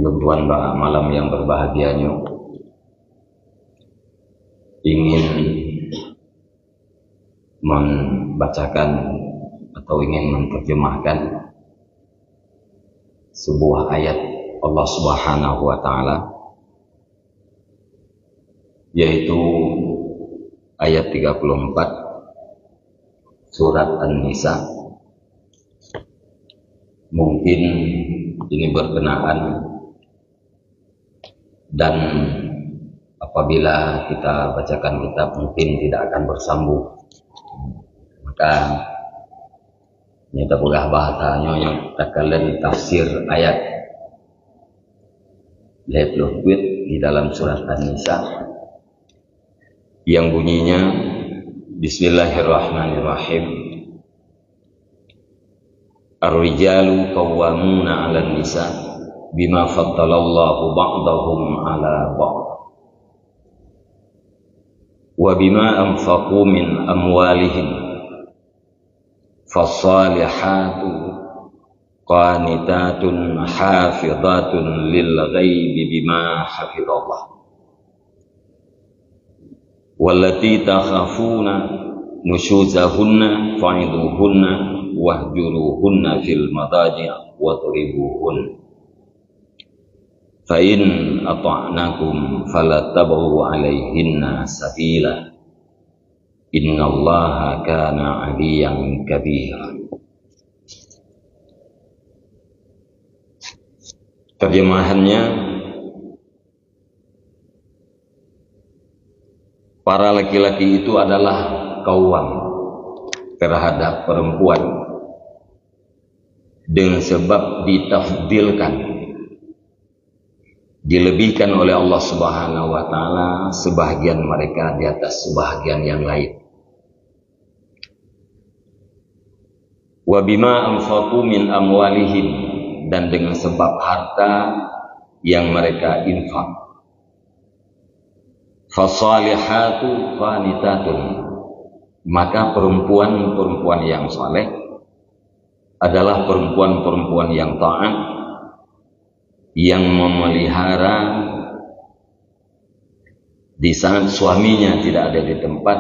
Tuan malam yang berbahagianya, ingin membacakan atau ingin menerjemahkan sebuah ayat Allah Subhanahu wa Ta'ala, yaitu ayat 34 surat An-Nisa. Mungkin ini berkenaan, dan apabila kita bacakan kitab mungkin tidak akan bersambung, maka nyata pegah bahasanya yang takalan tafsir ayat lihat di dalam surat An-Nisa yang bunyinya Bismillahirrahmanirrahim. Ar-rijalu qawwamuna 'alan nisa bima faddalallahu ba'dahum 'ala ba'd wa bima anfaqu min amwalihim fassalihatu qanitatun hafizatun lil ghaibi bima hafizallah wallati takhafuna nusyuzahunna fa'iduhunna wahjuruhunna fil madaji' wadribuhun fa in ata'nakum falatabghu 'alaihinna sabila innallaha kana 'aliyan kabira. Terjemahannya, para laki-laki itu adalah qawwam terhadap perempuan dengan sebab ditafdilkan, dilebihkan oleh Allah Subhanahu wa Ta'ala sebahagian mereka di atas sebahagian yang lain. Wa bima anfaqu min amwalihim, dan dengan sebab harta yang mereka infak. Fasalihatu qanitatun, maka perempuan-perempuan yang saleh adalah perempuan-perempuan yang taat, yang memelihara di saat suaminya tidak ada di tempat,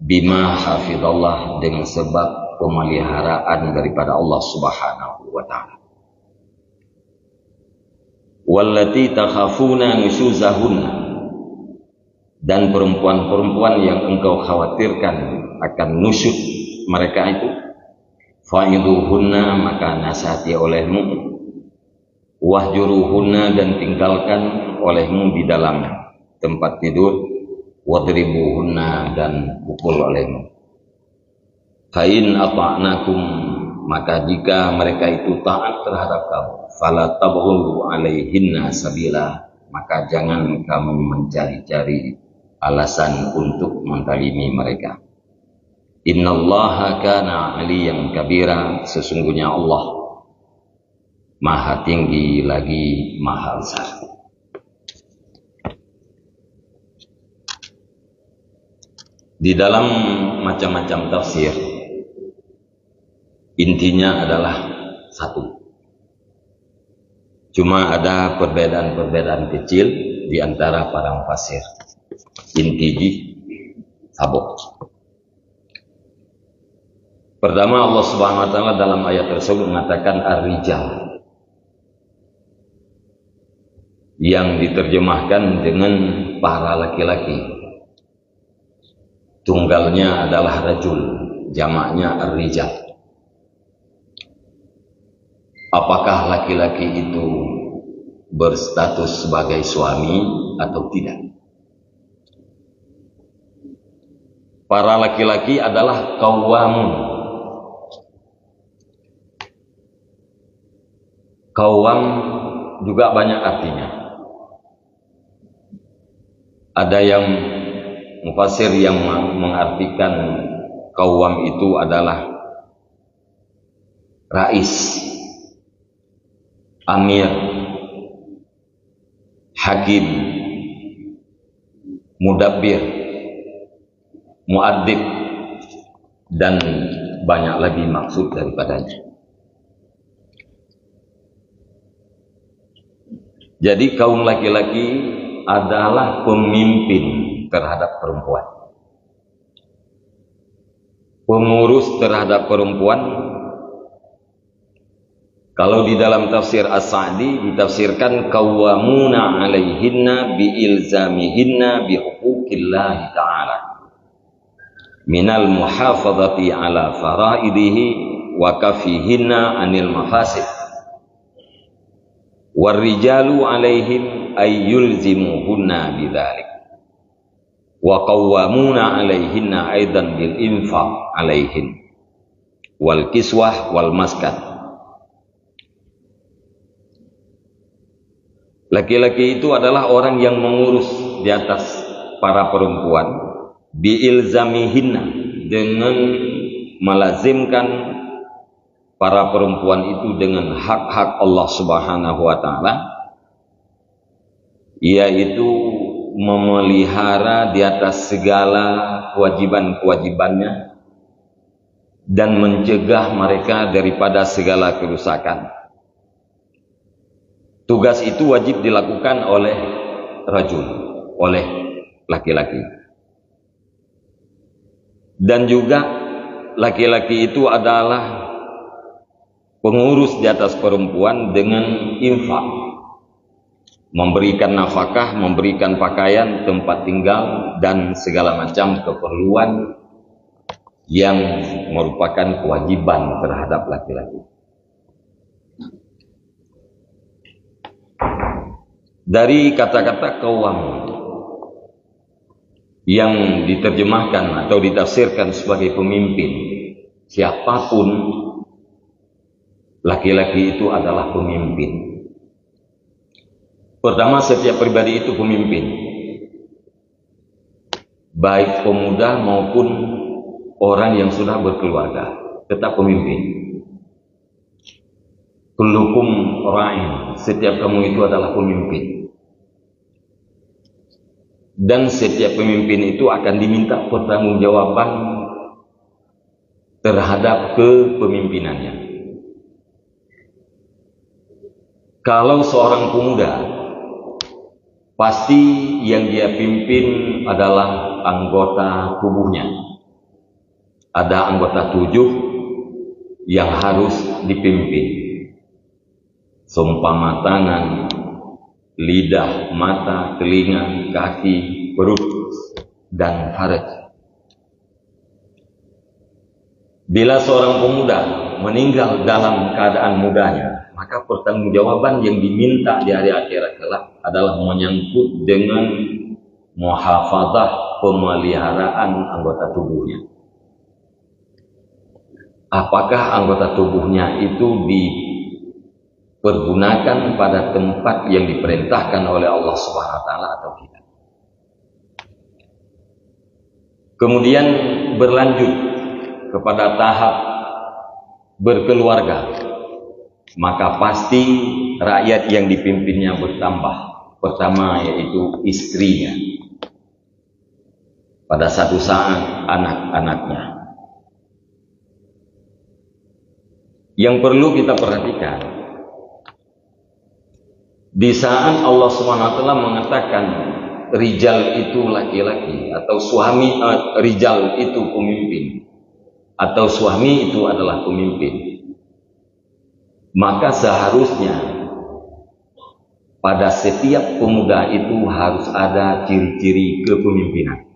bima hafizallah, dengan sebab pemeliharaan daripada Allah Subhanahu wa Ta'ala. Wallati takhafuna nusyuzahunna, dan perempuan-perempuan yang engkau khawatirkan akan nusyuz mereka itu, fa'iduhunna, maka nasihati olehmu, wahjuruhunna, dan tinggalkan olehmu di dalam tempat tidur, wadribuhunna, dan pukul olehmu. Fa'in ata'nakum, maka jika mereka itu taat terhadap kamu, fala tabghu 'alaihinna sabila, maka jangan kamu mencari-cari alasan untuk menzalimi mereka. Innallaha kana 'aliyan kabira, sesungguhnya Allah maha tinggi lagi maha besar. Di dalam macam-macam tafsir, intinya adalah satu. Cuma ada perbedaan-perbedaan kecil di antara para mufassir. Inti sabuk. Pertama, Allah Subhanahu wa Ta'ala dalam ayat tersebut mengatakan ar-rijal, yang diterjemahkan dengan para laki-laki. Tunggalnya adalah rajul, jamaknya ar-rijal. Apakah laki-laki itu berstatus sebagai suami atau tidak? Para laki-laki adalah qawwamun. Qawwam juga banyak artinya. Ada yang mufassir yang mengartikan qawwam itu adalah rais, amir, hakim, mudabbir, muaddib, dan banyak lagi maksud daripadanya. Jadi kaum laki-laki adalah pemimpin terhadap perempuan, pengurus terhadap perempuan. Kalau di dalam tafsir As-Sa'di ditafsirkan qawwamuna 'alaihinna biilzamihinna bihuquqillahi ta'ala minal muhafadzati 'ala faraidihi wa kafihinna 'anil mafasid. Warrijalu 'alaihim ay yulzimuhunna bidzalik. Wa qawwamuna 'alaihinna aidan bil infaq 'alaihin wal kiswah wal maskan. Laki-laki itu adalah orang yang mengurus di atas para perempuan biilzamihinna, dengan melazimkan para perempuan itu dengan hak-hak Allah Subhanahu wa taala, yaitu memelihara di atas segala kewajiban-kewajibannya dan mencegah mereka daripada segala kerusakan. Tugas itu wajib dilakukan oleh rajul, oleh laki-laki. Dan juga laki-laki itu adalah pengurus di atas perempuan dengan infak, memberikan nafkah, memberikan pakaian, tempat tinggal, dan segala macam keperluan yang merupakan kewajiban terhadap laki-laki. Dari kata-kata qawwam yang diterjemahkan atau ditafsirkan sebagai pemimpin, siapapun laki-laki itu adalah pemimpin. Pertama, setiap pribadi itu pemimpin, baik pemuda maupun orang yang sudah berkeluarga, tetap pemimpin. Kullukum ra'in, setiap kamu itu adalah pemimpin. Dan setiap pemimpin itu akan diminta pertanggungjawaban terhadap kepemimpinannya. Kalau seorang pemuda, pasti yang dia pimpin adalah anggota tubuhnya. Ada anggota 7 yang harus dipimpin. Seumpama tangan, lidah, mata, telinga, kaki, perut, dan faraj. Bila seorang pemuda meninggal dalam keadaan mudanya, maka pertanggungjawaban yang diminta di hari akhirat kelak adalah menyangkut dengan muhafadzah, pemeliharaan anggota tubuhnya. Apakah anggota tubuhnya itu dipergunakan pada tempat yang diperintahkan oleh Allah Subhanahu wa taala atau tidak? Kemudian berlanjut kepada tahap berkeluarga, maka pasti rakyat yang dipimpinnya bertambah. Pertama yaitu istrinya, pada satu saat anak-anaknya. Yang perlu kita perhatikan, di saat Allah SWT mengatakan rijal itu laki-laki, atau suami, rijal itu pemimpin, atau suami itu adalah pemimpin, maka seharusnya pada setiap pemuda itu harus ada ciri-ciri kepemimpinan.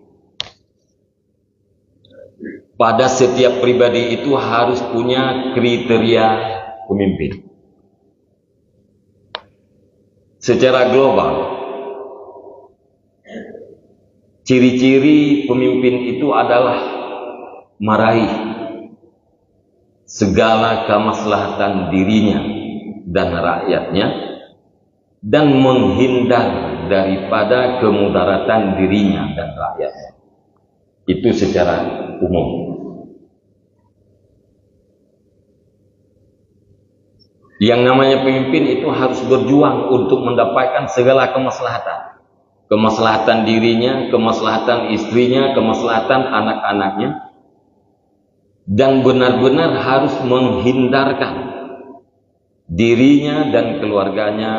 Pada setiap pribadi itu harus punya kriteria pemimpin. Secara global, ciri-ciri pemimpin itu adalah meraih segala kemaslahatan dirinya dan rakyatnya, dan menghindar daripada kemudaratan dirinya dan rakyatnya. Itu secara umum. Yang namanya pemimpin itu harus berjuang untuk mendapatkan segala kemaslahatan. Kemaslahatan dirinya, kemaslahatan istrinya, kemaslahatan anak-anaknya. Dan benar-benar harus menghindarkan dirinya dan keluarganya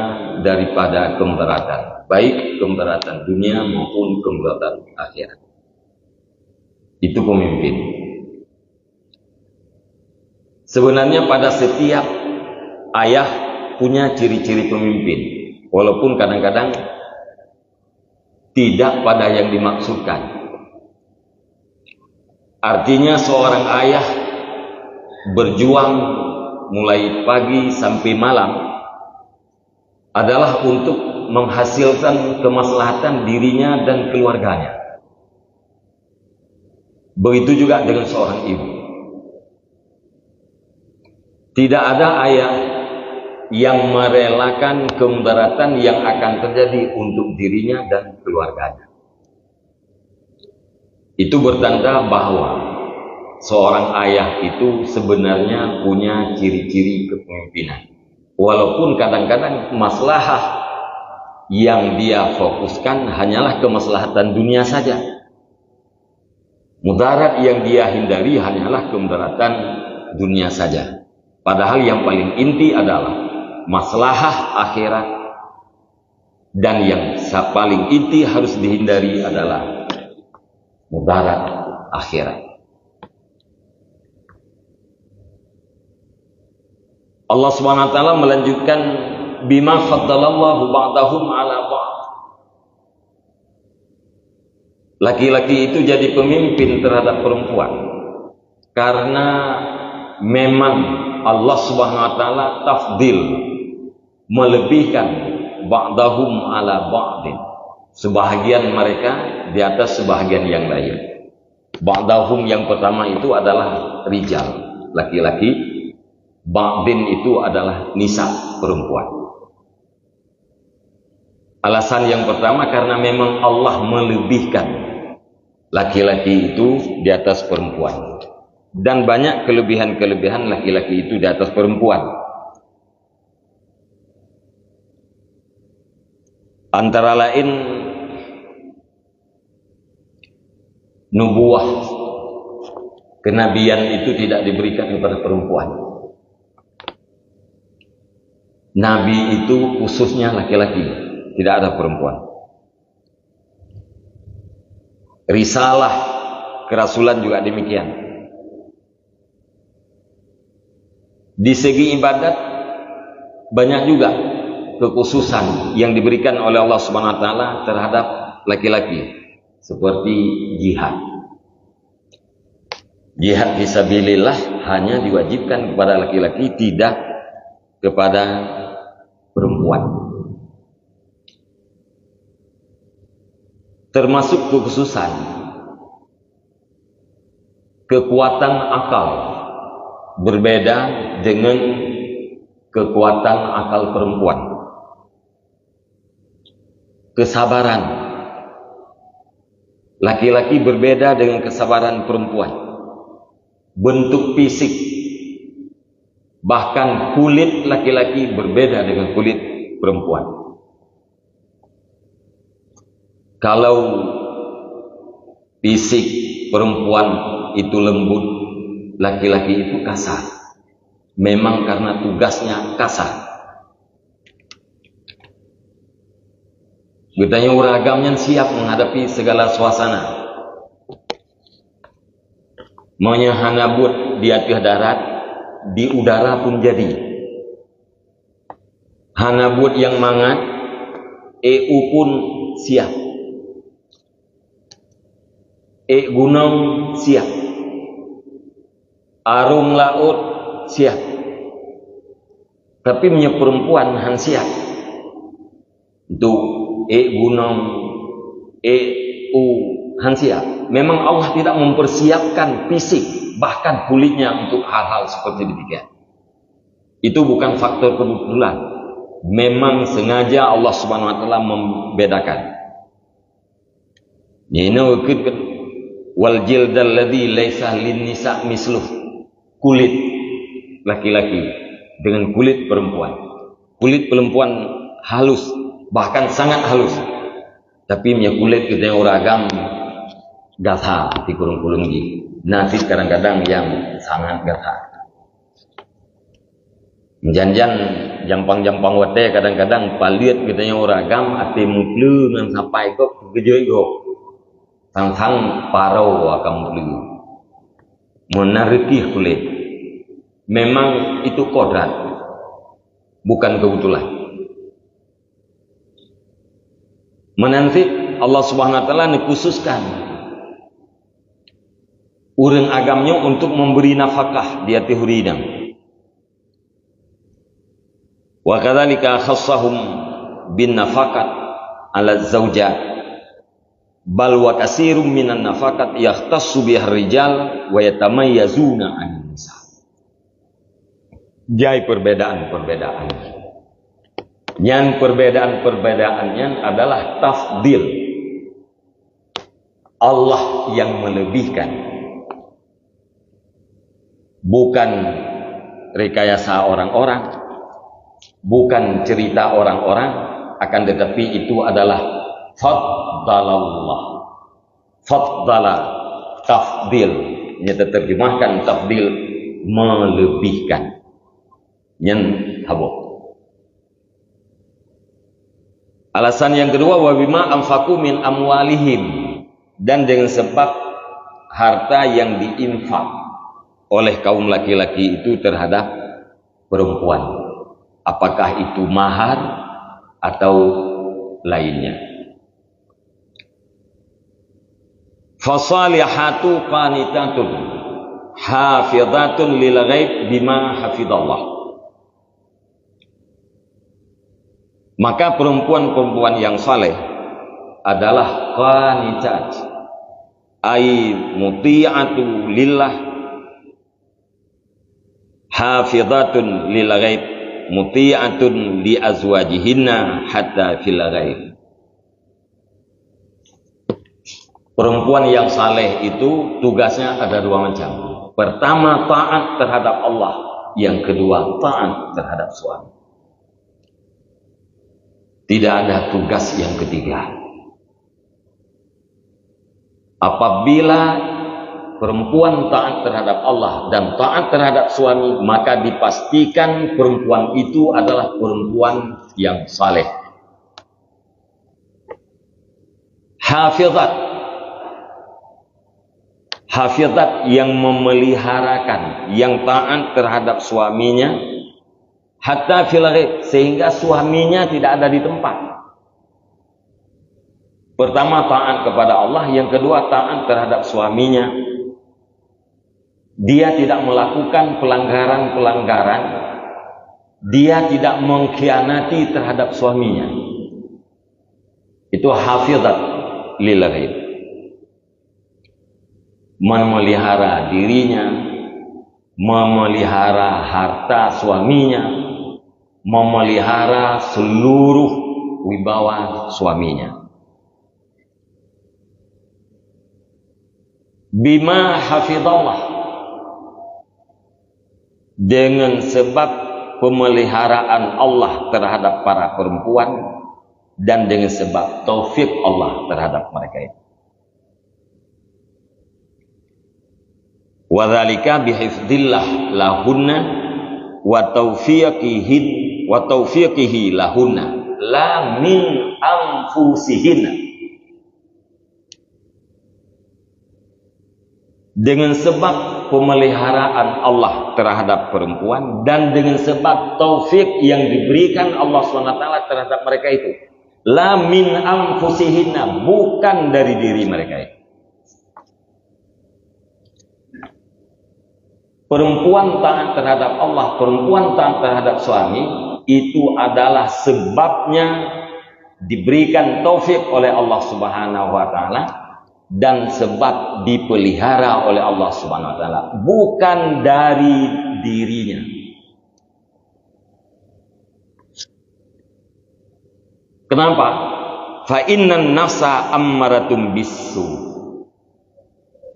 daripada kemudaratan, baik kemudaratan dunia maupun kemudaratan akhirat. Itu pemimpin. Sebenarnya pada setiap ayah punya ciri-ciri pemimpin, walaupun kadang-kadang tidak pada yang dimaksudkan. Artinya seorang ayah berjuang mulai pagi sampai malam adalah untuk menghasilkan kemaslahatan dirinya dan keluarganya. Begitu juga dengan seorang ibu. Tidak ada ayah yang merelakan kemudaratan yang akan terjadi untuk dirinya dan keluarganya. Itu bertanda bahwa seorang ayah itu sebenarnya punya ciri-ciri kepemimpinan. Walaupun kadang-kadang maslahah yang dia fokuskan hanyalah kemaslahatan dunia saja. Mudarat yang dia hindari hanyalah kemudaratan dunia saja. Padahal yang paling inti adalah maslahah akhirat, dan yang paling inti harus dihindari adalah mudarat akhirat. Allah Subhanahu wa taala melanjutkan bima faddalallahu ba'dahum 'ala ba'd. Laki-laki itu jadi pemimpin terhadap perempuan karena memang Allah Subhanahu wa taala tafdil, melebihkan ba'dahum 'ala ba'din, sebahagian mereka di atas sebahagian yang lain. Ba'dahum yang pertama itu adalah rijal, laki-laki. Ba'din itu adalah nisa, perempuan. Alasan yang pertama karena memang Allah melebihkan laki-laki itu di atas perempuan. Dan banyak kelebihan-kelebihan laki-laki itu di atas perempuan. Antara lain nubuwah, kenabian itu tidak diberikan kepada perempuan. Nabi itu khususnya laki-laki, tidak ada perempuan. Risalah kerasulan juga demikian. Di segi ibadat banyak juga kekhususan yang diberikan oleh Allah Subhanahu wa taala terhadap laki-laki, seperti jihad. Jihad fisabilillah hanya diwajibkan kepada laki-laki, tidak kepada perempuan. Termasuk kekhususan kekuatan akal berbeda dengan kekuatan akal perempuan. Kesabaran laki-laki berbeda dengan kesabaran perempuan. Bentuk fisik, bahkan kulit laki-laki berbeda dengan kulit perempuan. Kalau fisik perempuan itu lembut, laki-laki itu kasar. Memang karena tugasnya kasar. Betanya uragamnya siap menghadapi segala suasana. Maunya hanabut di atas darat, di udara pun jadi. Hanabut yang mangat, EU pun siap. Gunung siap. Arung laut siap. Tapi punya perempuan han siap. Untuk gunung, han siap. Memang Allah tidak mempersiapkan fisik, bahkan kulitnya untuk hal-hal seperti demikian. Itu bukan faktor kebetulan. Memang sengaja Allah Subhanahu wa taala membedakan. Ini wal jildal ladzi laisa lin nisa misluh. Kulit laki-laki dengan kulit perempuan. Kulit perempuan halus, bahkan sangat halus. Tapi punya kulit kita yang uragam gatha di kurung-kurung nasi kadang-kadang yang sangat gatha. Janjan jampang-jampang wate kadang-kadang paliat katanya oragam ati muklu ngan sampai kok gejoi kok. Tang-tang parau akan muklu. Menarikih kulit. Memang itu kodrat. Bukan kebetulan. Menanti Allah Subhanahu wa taala dikhususkan urang agamnya untuk memberi nafkah di hati huridang. Wa kadzalika khassahum bin nafaqat ala zaujat bal wa katsirum minan nafaqat yahtassu bihar rijal wa yatamayyazuna 'an nisa. Jai perbedaan-perbedaan. Yang perbedaan-perbedaannya adalah tafdil. Allah yang melebihkan. Bukan rekayasa orang-orang. Bukan cerita orang-orang, akan tetapi itu adalah faddalallah. Faddala, tafdil. Ini terjemahkan tafdil, melebihkan. Yang habuk. Alasan yang kedua, wa bima anfaqu min amwalihim, dan dengan sebab harta yang diinfak oleh kaum laki-laki itu terhadap perempuan. Apakah itu mahar atau lainnya. Fasalihatu qanitatun hafizatun lil ghaib bima hafizallah. Maka perempuan-perempuan yang saleh adalah qanitat, ay muti'atu lillah, hafizatun lil ghaib, muti'atun li azwajihinna hatta fil ghaib. Perempuan yang saleh itu tugasnya ada dua macam. Pertama, taat terhadap Allah. Yang kedua, taat terhadap suami. Tidak ada tugas yang ketiga. Apabila perempuan taat terhadap Allah dan taat terhadap suami, maka dipastikan perempuan itu adalah perempuan yang saleh. Hafizat yang memeliharakan, yang taat terhadap suaminya, hatta fil ghaib, sehingga suaminya tidak ada di tempat. Pertama, taat kepada Allah. Yang kedua, taat terhadap suaminya. Dia tidak melakukan pelanggaran-pelanggaran. Dia tidak mengkhianati terhadap suaminya. Itu hafizat lil ghaib. Memelihara dirinya, memelihara harta suaminya, memelihara seluruh wibawa suaminya. Bima hafizallah, dengan sebab pemeliharaan Allah terhadap para perempuan dan dengan sebab taufik Allah terhadap mereka itu. Wa dzalika bihifdzillah lahunna wa taufiqihi lahunna la min anfusihinna. Dengan sebab pemeliharaan Allah terhadap perempuan dan dengan sebab taufik yang diberikan Allah SWT terhadap mereka itu. La min anfusihinna, bukan dari diri mereka itu. Perempuan taat terhadap Allah, perempuan taat terhadap suami, itu adalah sebabnya diberikan taufik oleh Allah Subhanahu wa taala dan sebab dipelihara oleh Allah Subhanahu wa taala, bukan dari dirinya. Kenapa? Fa innan nafsa ammaratum bisu.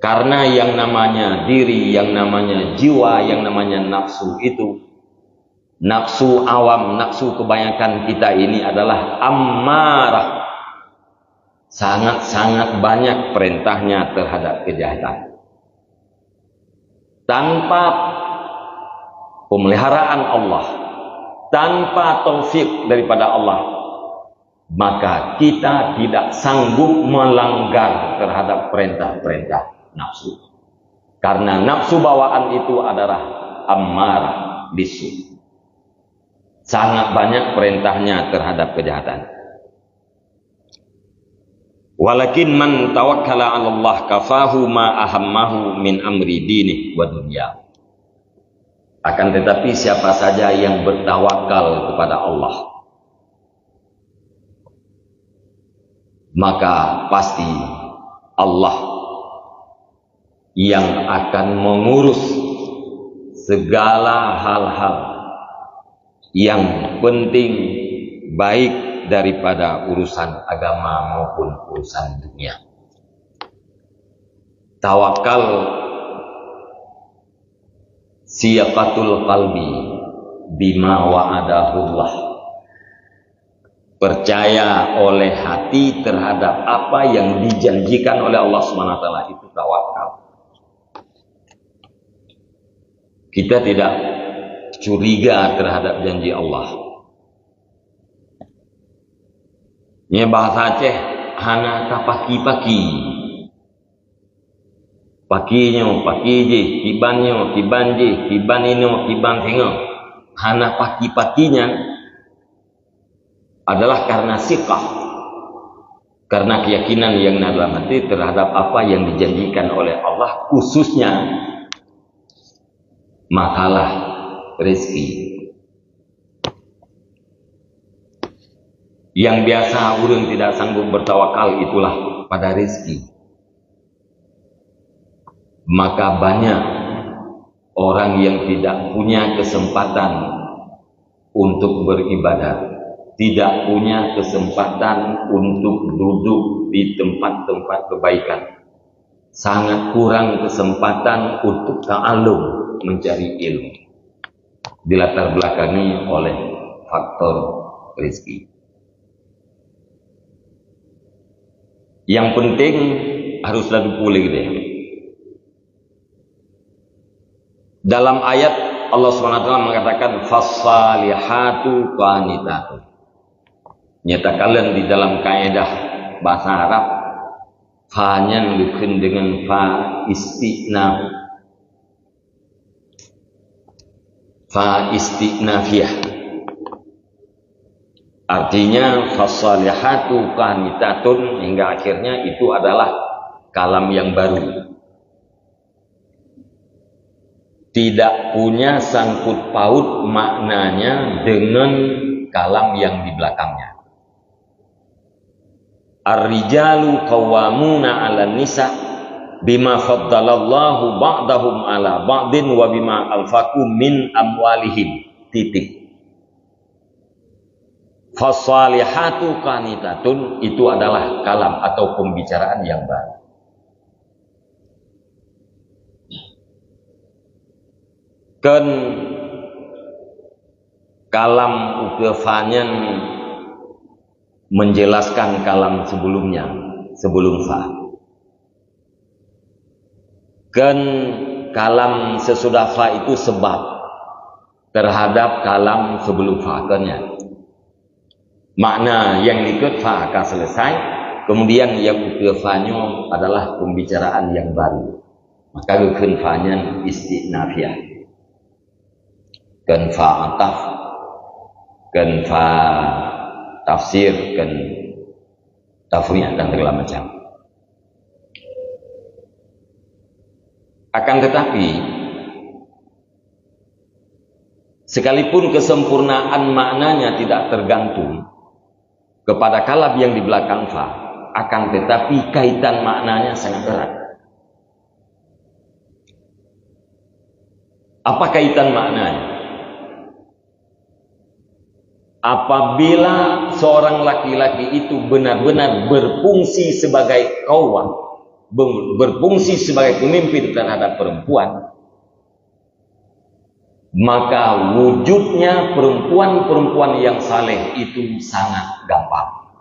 Karena yang namanya diri, yang namanya jiwa, yang namanya nafsu itu, nafsu awam, nafsu kebanyakan kita ini adalah ammarah. Sangat-sangat banyak perintahnya terhadap kejahatan. Tanpa pemeliharaan Allah, tanpa taufik daripada Allah, maka kita tidak sanggup melanggar terhadap perintah-perintah nafsu. Karena nafsu bawaan itu adalah ammarah bisu. Sangat banyak perintahnya terhadap kejahatan. Walakin man tawakkala 'ala Allah kafahu ma ahammahu min amri dinih wa dunya. Akan tetapi siapa saja yang bertawakal kepada Allah, maka pasti Allah yang akan mengurus segala hal-hal yang penting, baik daripada urusan agama maupun urusan dunia. Tawakal siyaqatul qalbi bima wa'adahullah. Percaya oleh hati terhadap apa yang dijanjikan oleh Allah SWT, itu tawakal. Kita tidak curiga terhadap janji Allah. Ini bahasa Aceh, hana kapaki-paki. Pakinya, pakije, tibannya, tibanje, tibanino, tiban singa. Hana paki-pakinya adalah karena siqah, karena keyakinan yang dalam hati terhadap apa yang dijanjikan oleh Allah, khususnya masalah rezeki. Yang biasa orang tidak sanggup bertawakal itulah pada rezeki. Maka banyak orang yang tidak punya kesempatan untuk beribadah, tidak punya kesempatan untuk duduk di tempat-tempat kebaikan, sangat kurang kesempatan untuk ta'allum, mencari ilmu, dilatar belakangi oleh faktor rezeki. Yang penting harus lalu pulih dia. Dalam ayat Allah SWT mengatakan fassalihatu qanitatun. Nyatakan di dalam kaidah bahasa Arab, fa-nya dikun dengan fa istinaf, fa istinafiyah. Artinya fassalihatu qanitatun, hingga akhirnya itu adalah kalam yang baru, tidak punya sangkut paut maknanya dengan kalam yang di belakangnya. Ar-rijalu qawwamuna 'alan nisa bima faddalallahu ba'dahum 'ala ba'din wa bima anfaqu min amwalihim. Titik. Fassalihatu qanitatun itu adalah kalam atau pembicaraan yang baru. Kan kalam ukefanyan menjelaskan kalam sebelumnya, sebelum fa. Kan kalam sesudah fa itu sebab terhadap kalam sebelum fa-nya. Makna yang ikut fa akan selesai, kemudian yang ukefanyo adalah pembicaraan yang baru. Maka ukefanyan istinafiyah. Kan fa ataf, kan fa tafsir, kan tafri'ah dan segala macam. Akan tetapi sekalipun kesempurnaan maknanya tidak tergantung kepada kalam yang di belakang fa, akan tetapi kaitan maknanya sangat erat. Apa kaitan maknanya? Apabila seorang laki-laki itu benar-benar berfungsi sebagai qawwam, berfungsi sebagai pemimpin terhadap perempuan, maka wujudnya perempuan-perempuan yang saleh itu sangat gampang.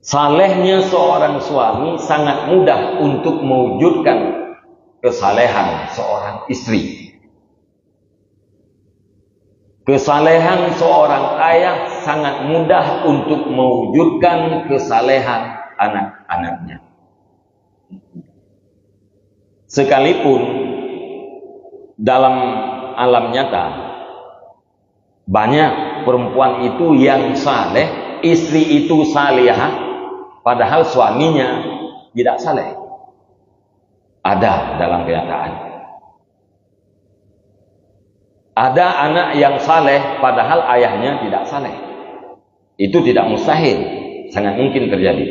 Salehnya seorang suami sangat mudah untuk mewujudkan kesalehan seorang istri. Kesalehan seorang ayah sangat mudah untuk mewujudkan kesalehan anak-anaknya. Sekalipun dalam alam nyata banyak perempuan itu yang saleh, istri itu salihah, padahal suaminya tidak saleh. Ada dalam kenyataan. Ada anak yang saleh padahal ayahnya tidak saleh. Itu tidak mustahil, sangat mungkin terjadi.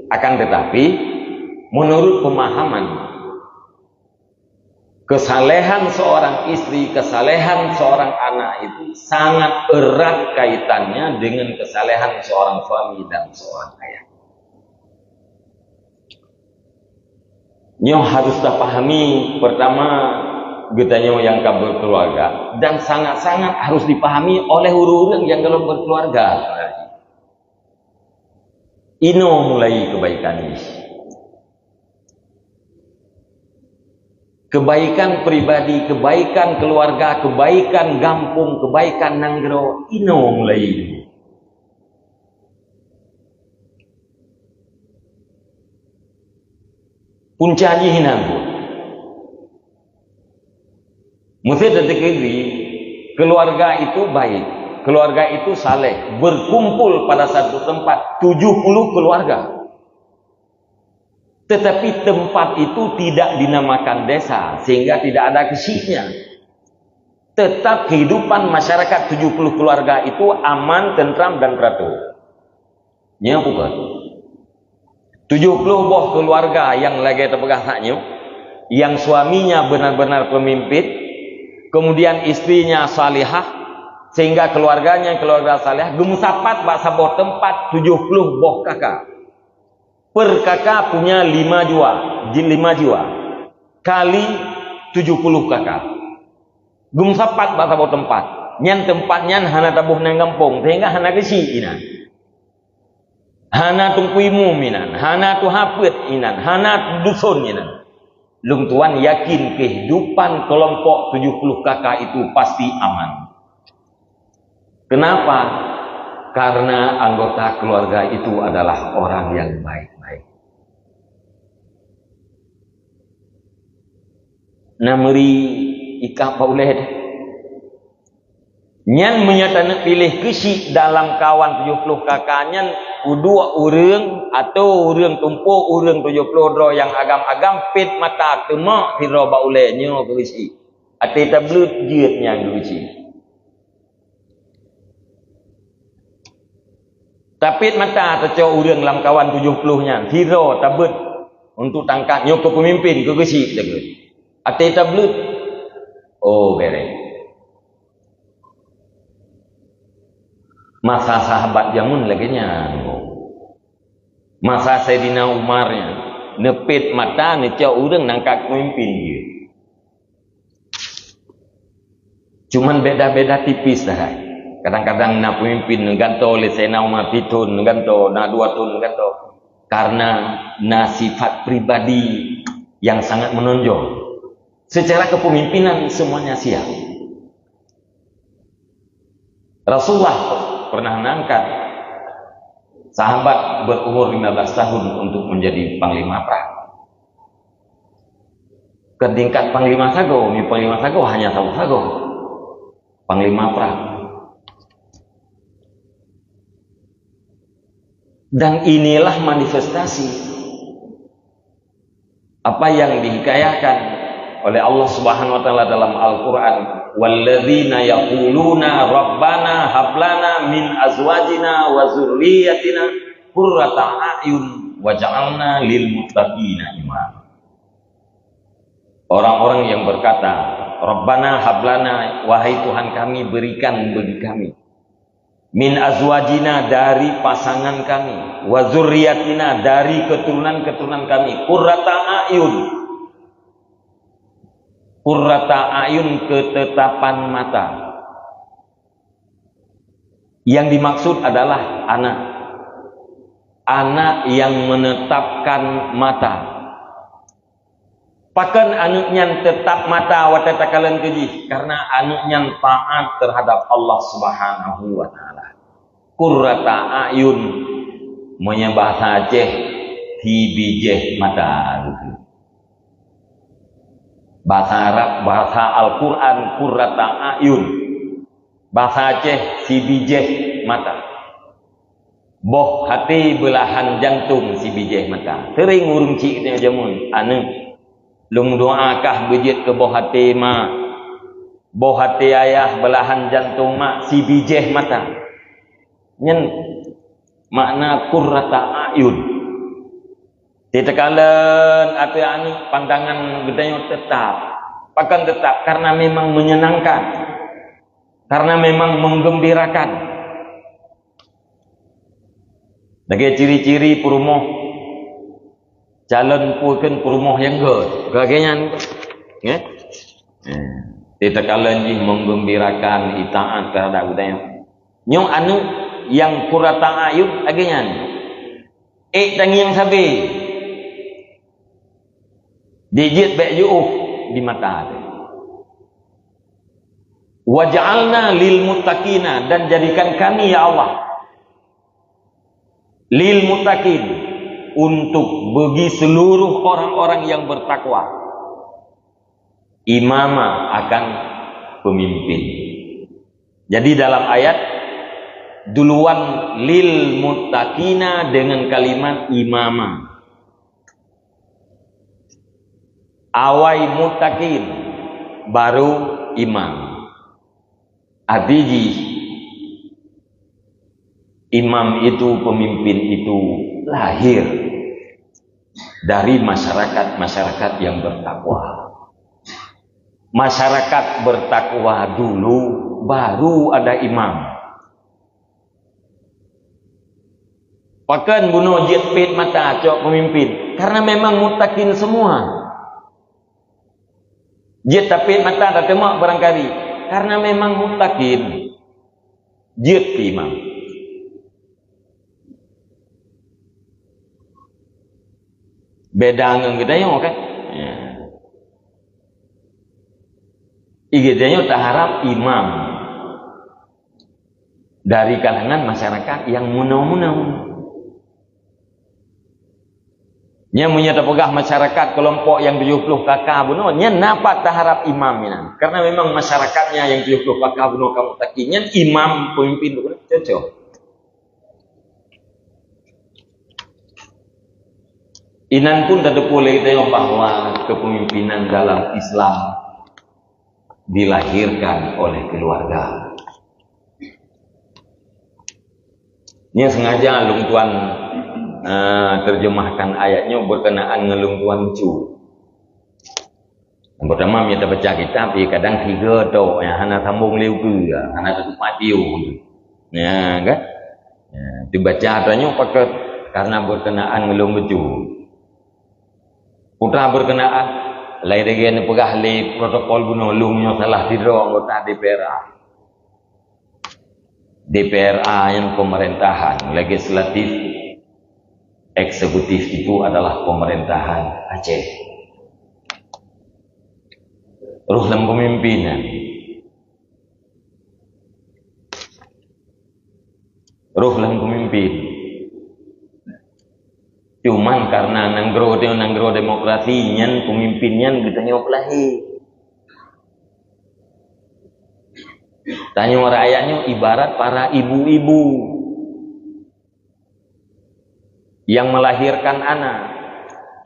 Akan tetapi menurut pemahaman, kesalehan seorang istri, kesalehan seorang anak itu sangat erat kaitannya dengan kesalehan seorang suami dan seorang ayah. Nyo harus pahami pertama getanya yang berkeluarga, dan sangat-sangat harus dipahami oleh orang yang belum berkeluarga. Ino mulai kebaikan ini. Kebaikan pribadi, kebaikan keluarga, kebaikan gampung, kebaikan nanggro, ino mulai. Puncaji hinangku. Mesti terkini keluarga itu baik, keluarga itu saleh, berkumpul pada satu tempat 70 keluarga. Tetapi tempat itu tidak dinamakan desa sehingga tidak ada kesiknya. Tetap kehidupan masyarakat 70 keluarga itu aman, tentram dan teratur. Nya bukan. 70 buah keluarga yang lagi terpegang haknya, yang suaminya benar-benar pemimpin, kemudian istrinya salihah, sehingga keluarganya keluarga salihah, gemusapat baksa boh tempat 70 boh kakak. Per kakak punya 5 jiwa. Kali 70 kakak. Gemusapat baksa boh tempat. Nyan tempatnya hana tabuh nang kampung, sehingga hana kesi inan. Hana tungkuimu minan, hana tu hapet inan, hana dusun inan. Lung tuan yakin kehidupan kelompok 70 kakak itu pasti aman. Kenapa? Karena anggota keluarga itu adalah orang yang baik-baik. Nameri ika pauleh. Nyan menyatakan pilih kesi dalam kawan 70 kakaknya udua urang atau urang tumpuk urang 70 dro yang agam-agam pit mata temak hiro baule nyo kesi. Ate tablut jietnya kesi. Tapit mata teco urang dalam kawan 70-nya hiro tabut untuk tangkap nyo ke pemimpin ke kesi tablut. Ate tablut oh bereng. Masa sahabat jamun laginya, masa Sayyidina Umarnya nepit mata necau urang nangkak pemimpin dia. Cuman beda-beda tipis dah. Kadang-kadang nak pemimpin ganto oleh Sayyidina Umar pitun ganto, na 2 tahun ganto. Karena na sifat pribadi yang sangat menonjol. Secara kepemimpinan semuanya siap. Rasulullah pernah mengangkat sahabat berumur 15 tahun untuk menjadi panglima perang. Ke tingkat panglima sago, panglima sago hanya tahu sago. Panglima perang. Dan inilah manifestasi apa yang dihikayakan oleh Allah Subhanahu wa taala dalam Al-Qur'an. Walladzina yaquluna rabbana hablana min azwajina wa dzurriyyatina qurrata a'yun waj'alna lil muttaqina imama. Orang-orang yang berkata, Rabbana hablana, wahai Tuhan kami berikan bagi kami, min azwajina dari pasangan kami, wa dzurriyyatina dari keturunan-keturunan kami, qurrata a'yun. Qurrata ayun ketetapan mata. Yang dimaksud adalah anak. Anak yang menetapkan mata. Pakan anu nyan tetap mata wa tatakalan keji karena anu nyan taat terhadap Allah Subhanahu wa taala. Qurrata ayun monya bahasa Aceh hibijeh mata gitu. Bahasa Arab, bahasa Al-Qur'an qurrata ayun. Bahasa Aceh hibijeh mata. Boh hati belahan jantung si bijeh mata. Tering urung cik tanya jamun anu lung doakah bejit ke boh hati mak, boh hati ayah belahan jantung mak si bijeh mata. Nyen makna qurrata ayun. Titekalan atau anu pandangan gedanya tetap, pakan tetap karena memang menyenangkan, karena memang menggembirakan. Lagi ciri-ciri perumoh calon puken perumoh yang gagenya ya. Titekalan jih menggembirakan itaat terhadap budaya. Nyong anu yang qurrata ayun agenya. Tangi yang sabi. Dijit ba'yu'uf di mata. Waj'alna lil muttaqina dan jadikan kami ya Allah lil muttaqin untuk bagi seluruh orang-orang yang bertakwa imama akan pemimpin. Jadi dalam ayat duluan lil muttaqina dengan kalimat imama, awai muttaqin baru imam. Adiji imam itu, pemimpin itu lahir dari masyarakat yang bertakwa. Masyarakat bertakwa dulu, baru ada imam. Pakan bunuh jetpit mata cok pemimpin, karena memang mutakin semua. Jet tapit mata tak temak barangkali, karena memang mutakin. Jet imam. Beda dengan gedayong kan? Ya. Gedayong tak harap imam dari kalangan masyarakat yang munau-munau. Nya punya terpegah masyarakat kelompok yang 70 kakak bunuh, nya napak tak harap imam ya. Karena memang masyarakatnya yang 70 kakak bunuh kamu takinya imam pemimpin bunuh cocok. Inan pun tidak boleh tengok bahwa kepemimpinan dalam Islam dilahirkan oleh keluarga. Ini sengaja Lung Tuan terjemahkan ayatnya berkenaan ngelung Tuan cu. Yang pertama kita baca kitab, kadang 3 tok, yang hana sambung liu ke, hana tutup tiu. Ya kan? Ya, dibaca adanya pakai karena berkenaan ngelung cu. Putra berkenaan lain dengan pegah li protokol bunuh lumnya salah tidur anggota DPRA yang pemerintahan, legislatif, eksekutif itu adalah pemerintahan Aceh. Ruh dalam pemimpinan, ruh dalam pemimpin. Cuman karena nanggro demokrasi nyan pemimpinnya kita nyoplahi. Tanya rakyatnya ibarat para ibu-ibu yang melahirkan anak.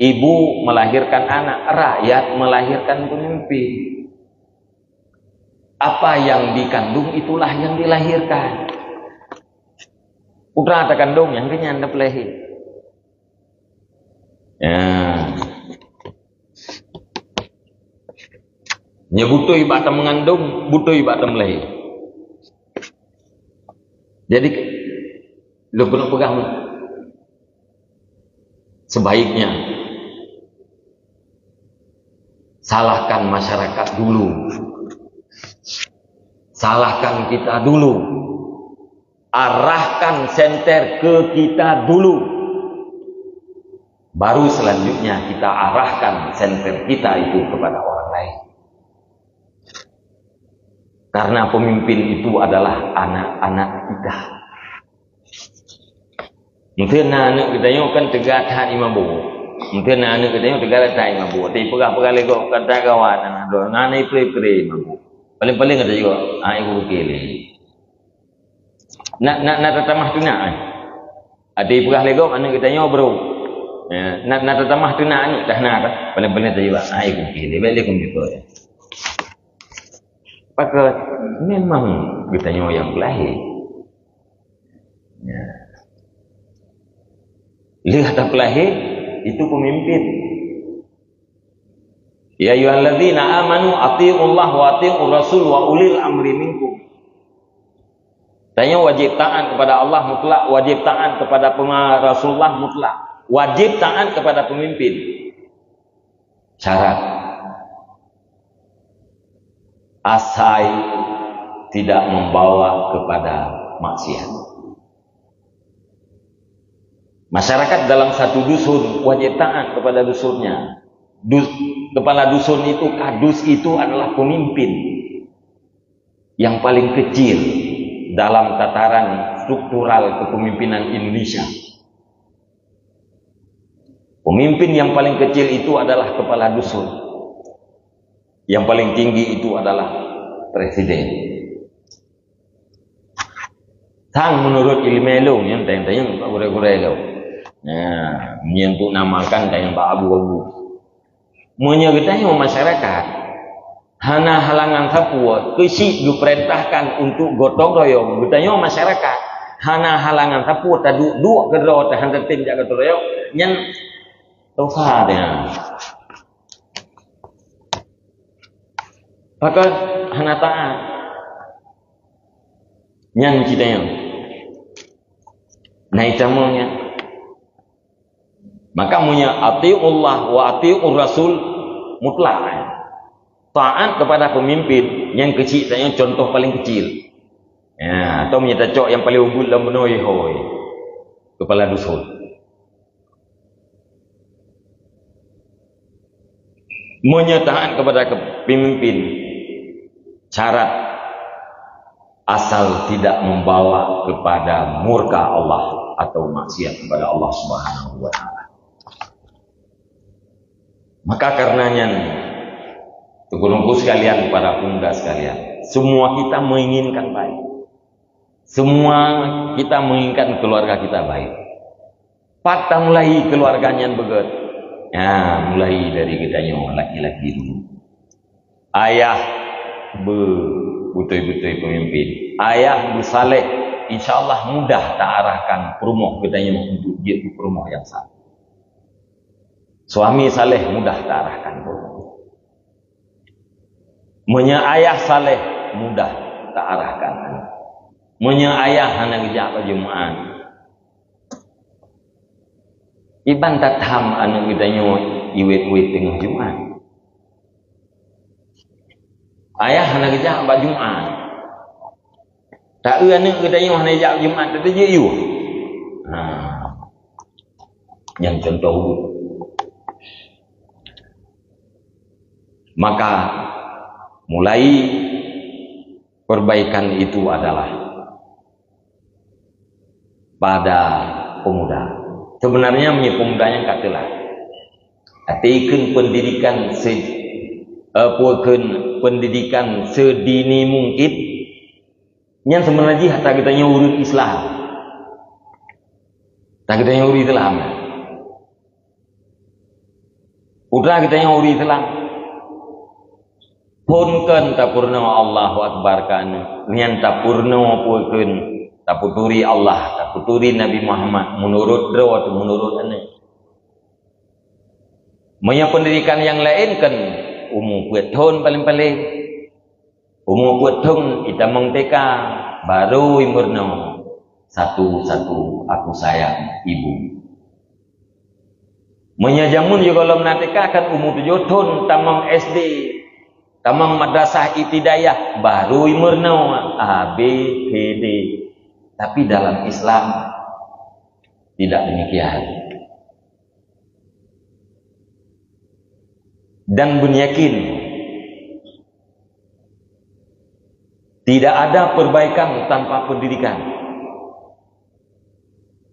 Ibu melahirkan anak, rakyat melahirkan pemimpin. Apa yang dikandung itulah yang dilahirkan. Putra tak kandung yang kenyang anda pelahi. Ya. Nya butuh ibadah mengandung, butuh ibadah melahir. Jadi lu perlu pegang sebaiknya salahkan masyarakat dulu, salahkan kita dulu, arahkan senter ke kita dulu. baru selanjutnya kita arahkan senter kita itu kepada orang lain. Karena pemimpin itu adalah anak-anak kita. Mungkin anak kita yang kan tegak hati imam bu. Mungkin anak kita yang tegak hati imam bu. Tapi pegah-pegah lego kata kawan anak do. Nani play imam bu. Paling-paling kata juga, ibu kele. Nak tatamah tu nak. Ada pegah lego anak kita yang bro. Nak tatamah tu nak anak dah nak. Paling-paling kata juga, ibu kele. Balik komputer. Maka memang kita yang lahir. Ya. Lihat tak lahir itu pemimpin. Ya ayyuhalladzina amanu athi'ullah wa athi'ur rasul wa ulil amri minkum. Tanya wajib taat kepada Allah mutlak, wajib taat kepada Rasulullah mutlak, wajib taat kepada pemimpin. Syarat asai tidak membawa kepada maksiat. Masyarakat dalam satu dusun wajib taat kepada dusunnya. Kepala dusun itu, kadus itu adalah pemimpin yang paling kecil dalam tataran struktural kepemimpinan Indonesia. Pemimpin yang paling kecil itu adalah kepala dusun. Yang paling tinggi itu adalah presiden. Tang menurut ilmu lo, yang tanya-tanya Pak Gure-Gure lo. Nah, menyentuh namakan kayak Pak Abu-Abu. Menyertanya masyarakat, hana halangan sapua, kesi diperintahkan untuk gotong royong. Bertanya masyarakat, hana halangan sapua, tadu dua kedua tahan tertib jaga gotong royong, nyen dosa dia. Maka hana taat, nyen citanya, naik camunya. Maka punya atiullah wa atiur rasul mutlak. Taat kepada pemimpin yang kecil, yang contoh paling kecil. Ya, atau menyata cok yang paling unggul dalam benoi hoi. Kepala dusun. Menyatakan kepada pemimpin syarat asal tidak membawa kepada murka Allah atau maksiat kepada Allah Subhanahu wa taala. Maka karenanya tegur-tegur sekalian, para pemuda sekalian, semua kita menginginkan baik. Semua kita menginginkan keluarga kita baik. Patah mulai keluarganya begitu. Ya, mulai dari kita yang laki-laki dulu. Ayah betul-betul pemimpin. Ayah bersaleh, insyaallah mudah tak arahkan perumoh kita yang untuk dia perumoh yang sah. Suami saleh mudah tak arahkan. Menya ayah saleh mudah tak arahkan. Menya ayah hana kerja Jumat. Iban tatham anu kita nyo iwet-iwet tengah Jumat. Ayah hana kerja Jumat. Tak anu kita nyo hana kerja Jumat tu je you. Yang contoh. Maka mulai perbaikan itu adalah pada pemuda. Sebenarnya pemudanya katalah atikan pendidikan pendidikan sedini mungkin yang sebenarnya hatta kita urut Islam. Tak kita urut Islam. Udah kita urut Islam. Punkan tapurna Allahu Akbar kan nian tapurna pulkeun taputuri Allah taputuri Nabi Muhammad menurut atau menurut ane manya pendidikan yang lain kan umum kuethon paling-paling umum kuethon kita mengteka baru imurno satu-satu aku sayang ibu manya jamun juga kalau menateka kan umum 7 tahun tamam SD tamang madrasah ibtidaiyah baru imurno A, B, C, D. Tapi dalam Islam tidak demikian. dan beryakin tidak ada perbaikan tanpa pendidikan.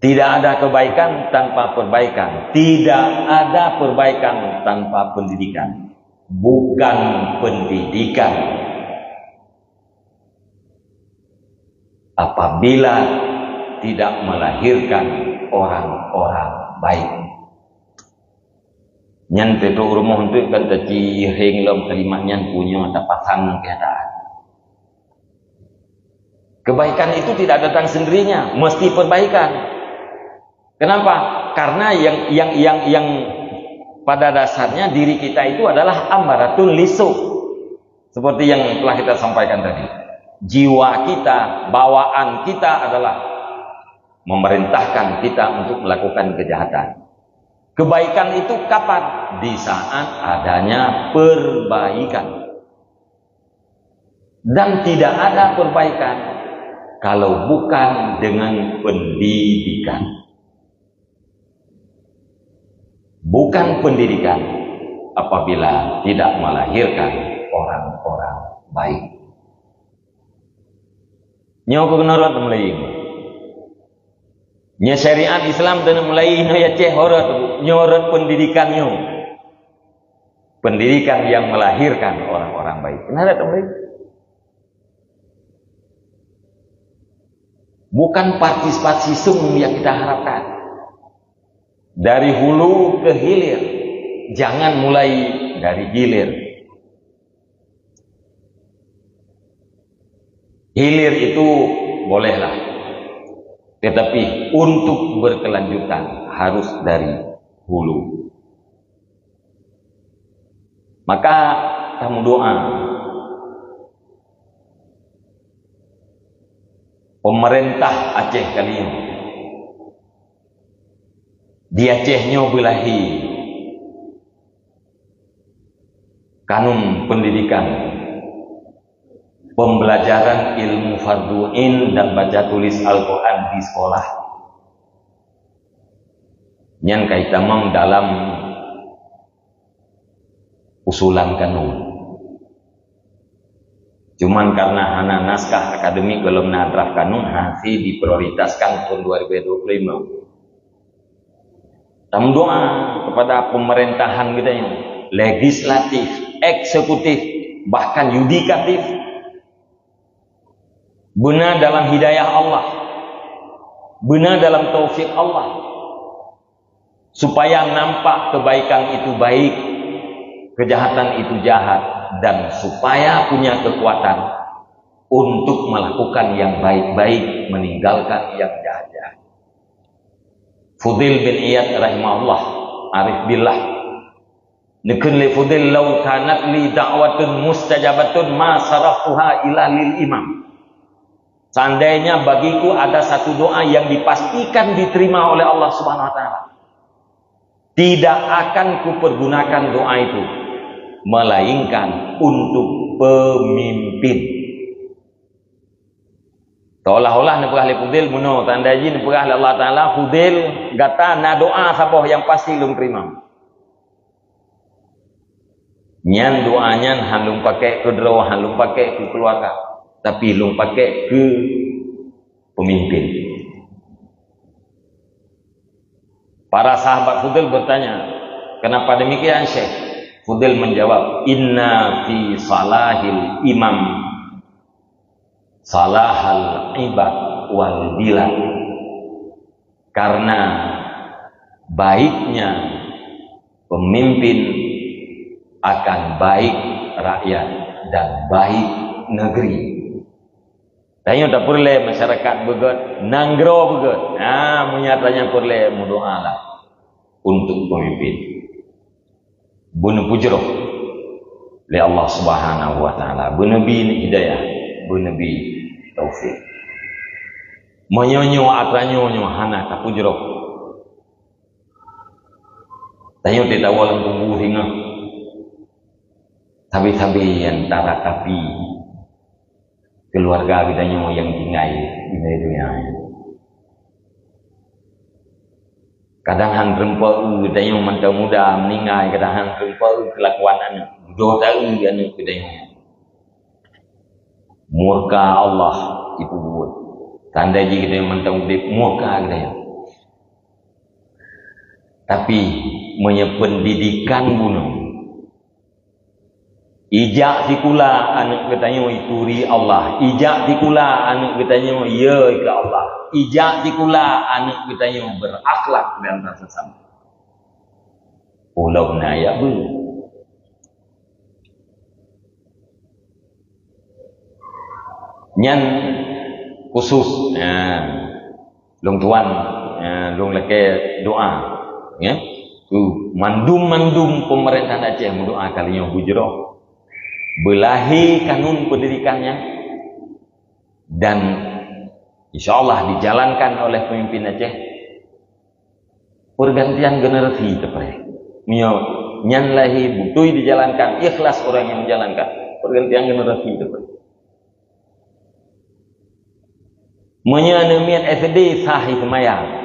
Tidak ada kebaikan tanpa perbaikan. Tidak ada perbaikan tanpa pendidikan. Bukan pendidikan apabila tidak melahirkan orang-orang baik. Nyan tetu rumah untuk kan tadi heng lom kalimat nyan punya ada pasang keadaan. Kebaikan itu tidak datang sendirinya, mesti perbaikan. Kenapa? Karena yang pada dasarnya diri kita itu adalah ambaratun lisu. Seperti yang telah kita sampaikan tadi. Jiwa kita, bawaan kita adalah memerintahkan kita untuk melakukan kejahatan. Kebaikan itu kapan? Di saat adanya perbaikan. Dan tidak ada perbaikan kalau bukan dengan pendidikan. Bukan pendidikan apabila tidak melahirkan orang-orang baik. Nyo kebenaran mulai. Nya syariat Islam dan mulai no ya ceh horat nyorot pendidikannya. Pendidikan yang melahirkan orang-orang baik. Benar tak mulai? Bukan partisipasi sum yang kita harapkan. Dari hulu ke hilir, jangan mulai dari hilir. Hilir itu bolehlah, tetapi untuk berkelanjutan harus dari hulu. Maka kamu doa pemerintah Aceh kali ini. Di Acehnya belahi kanun pendidikan, pembelajaran ilmu fardu'in dan baca tulis Al-Quran di sekolah. Yang kaitamam dalam usulan kanun. Cuman karena hana naskah akademik belum nadrah kanun, masih diprioritaskan tahun 2025. Kami doa kepada pemerintahan kita yang legislatif, eksekutif, bahkan yudikatif, benar dalam hidayah Allah, benar dalam taufik Allah, supaya nampak kebaikan itu baik, kejahatan itu jahat, dan supaya punya kekuatan untuk melakukan yang baik-baik, meninggalkan yang jahat-jahat. Fudil bin Iyad rahimahullah, arif billah, nekun li Fudil law kanat li da'watun mustajabatun ma saraftuha ila lil imam. Seandainya bagiku ada satu doa yang dipastikan diterima oleh Allah Subhanahu wa taala, tidak akan kupergunakan doa itu melainkan untuk pemimpin. Seolah-olah nepegah li Fudil muno tandaji nepegah li Allah taala Fudil gata na doa sapoh yang pasti lum terima. Nyan doanya halum pakai ke draw, halum pakai ke keluarga, tapi lum pakai ke pemimpin. Para sahabat Fudil bertanya, kenapa demikian Syekh? Fudil menjawab, inna fi salahil imam salahal ibad wal bilad. Karena baiknya pemimpin akan baik rakyat dan baik negeri. Tanya tak perlu masyarakat begot nanggro begot. Menyatanya perlu mudoa lah untuk pemimpin. Bunuh pujroh li Allah Subhanahu wa taala. Bunabi hidayah, bunabi taufik. Menyonyo atanyonyo hana ka pujroh. Tanya tidak walang tubuh hingga. Tabi-tabi yang tarakapi keluarga bidanya yang tinggal di dunia. Kadang hang rempa katanya mantau muda meninggal, kadang hang rempa kelakuan anak. Dua tahun anak katanya. Murka Allah ibu buat. Tanda je kita mantau muda murka katanya. Tapi pendidikan bunuh. Ijak tikula anak katanya ituri Allah. Ijak tikula anak katanya ya ke Allah. Ijak tikula anak katanya berakhlak dan rasa sama. Ulau naya bu. Nyan khusus long tuan long leke doa ya. Mandum pemerintahan Aceh mendoa kalinya bujroh. Belahi kanun pendidikannya dan insyaallah dijalankan oleh pemimpin Aceh pergantian generasi tepai nyan lahi butui dijalankan ikhlas orang yang menjalankan pergantian generasi tepai menyanemian SD sahih semayang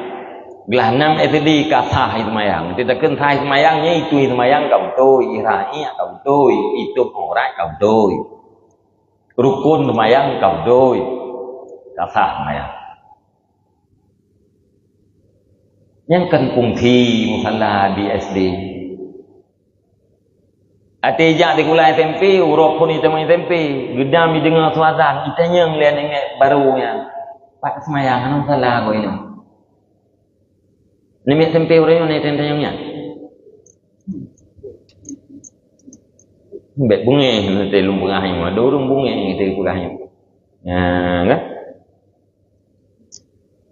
gelah 6 SD ka sahih semayang tidak ken sahih semayangnya itu semayang kau toi irai kau toi itu orang kau toi rukun semayang kau toi ka sah semayang yang kan pungti musalla di SD atejak di kula SMP urok pun itu SMP gedam di dengar suazan itanya ngelian ingat barunya pak semayang anu salah kau ini Nimi SMP orang ni tentangnya. Bet bunga nanti lumpungahnya, dorong bunga nanti kulahnya. Kan?